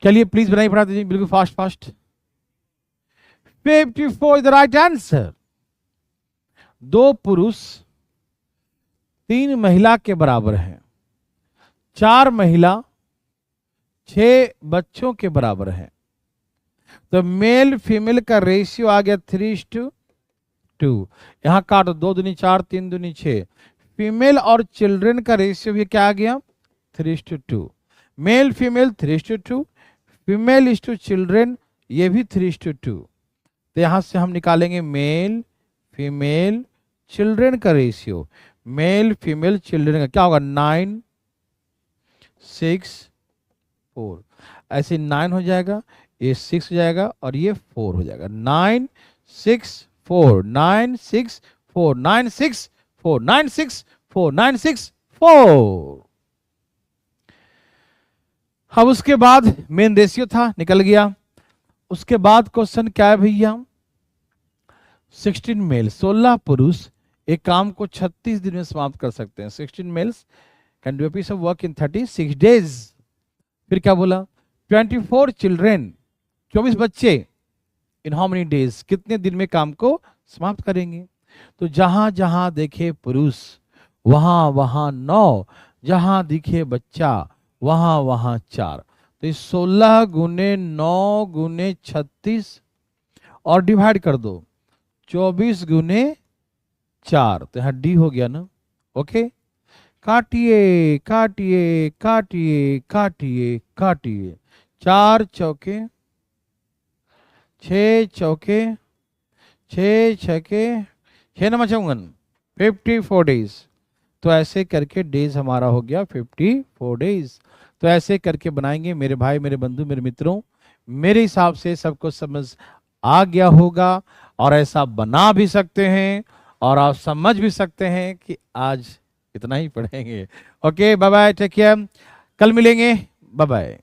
चलिए प्लीज बनाइए पढ़ा दीजिए बिल्कुल fast fast. 54 is the right answer. 2 पुरुष 3 महिला के बराबर है, 4 महिला 6 बच्चों के बराबर है, तो मेल फीमेल का रेशियो आ गया 3:2। यहां काटो, 2 दूनी 4, 3 दूनी 6। फीमेल और चिल्ड्रन का रेशियो भी क्या आ गया 3:2। Male female 3:2, female is to children ये भी 3:2। तो यहां से हम निकालेंगे मेल फीमेल चिल्ड्रन का रेशियो। मेल फीमेल चिल्ड्रन का क्या होगा 9 6 4, ऐसे 9 हो जाएगा, ये 6 हो जाएगा और ये 4 हो जाएगा। 9 6 4 9 6 4 9 6 4 9 6 4 9 6 4। अब उसके बाद मेन रेशियो था निकल गया, उसके बाद क्वेश्चन क्या है भैया, 16 मेल 16 पुरुष एक काम को 36 दिन में समाप्त कर सकते हैं। 16 males can do a piece of work in 36 days. फिर क्या बोला, 24 चिल्ड्रेन 24 बच्चे इन हाउ मेनी डेज, कितने दिन में काम को समाप्त करेंगे। तो जहां जहां देखे पुरुष वहां वहां 9, जहां दिखे बच्चा वहां वहां 4। तो इस 16 गुने 9 गुने 36 और डिवाइड कर दो 24 गुने 4, तो यहाँ डी हो गया ना। ओके, काटिए काटिए काटिए काटिए काटिए, 4 चौके 6 चौके 6 छके 6 नंबर 54 डेज। तो ऐसे करके डेज हमारा हो गया 54 डेज। तो ऐसे करके बनाएंगे मेरे भाई, मेरे बंधु, मेरे मित्रों। मेरे हिसाब से सबको समझ आ गया होगा और ऐसा बना भी सकते हैं और आप समझ भी सकते हैं कि आज इतना ही पढ़ेंगे। Okay, bye bye, take care, कल मिलेंगे, बाय बाय।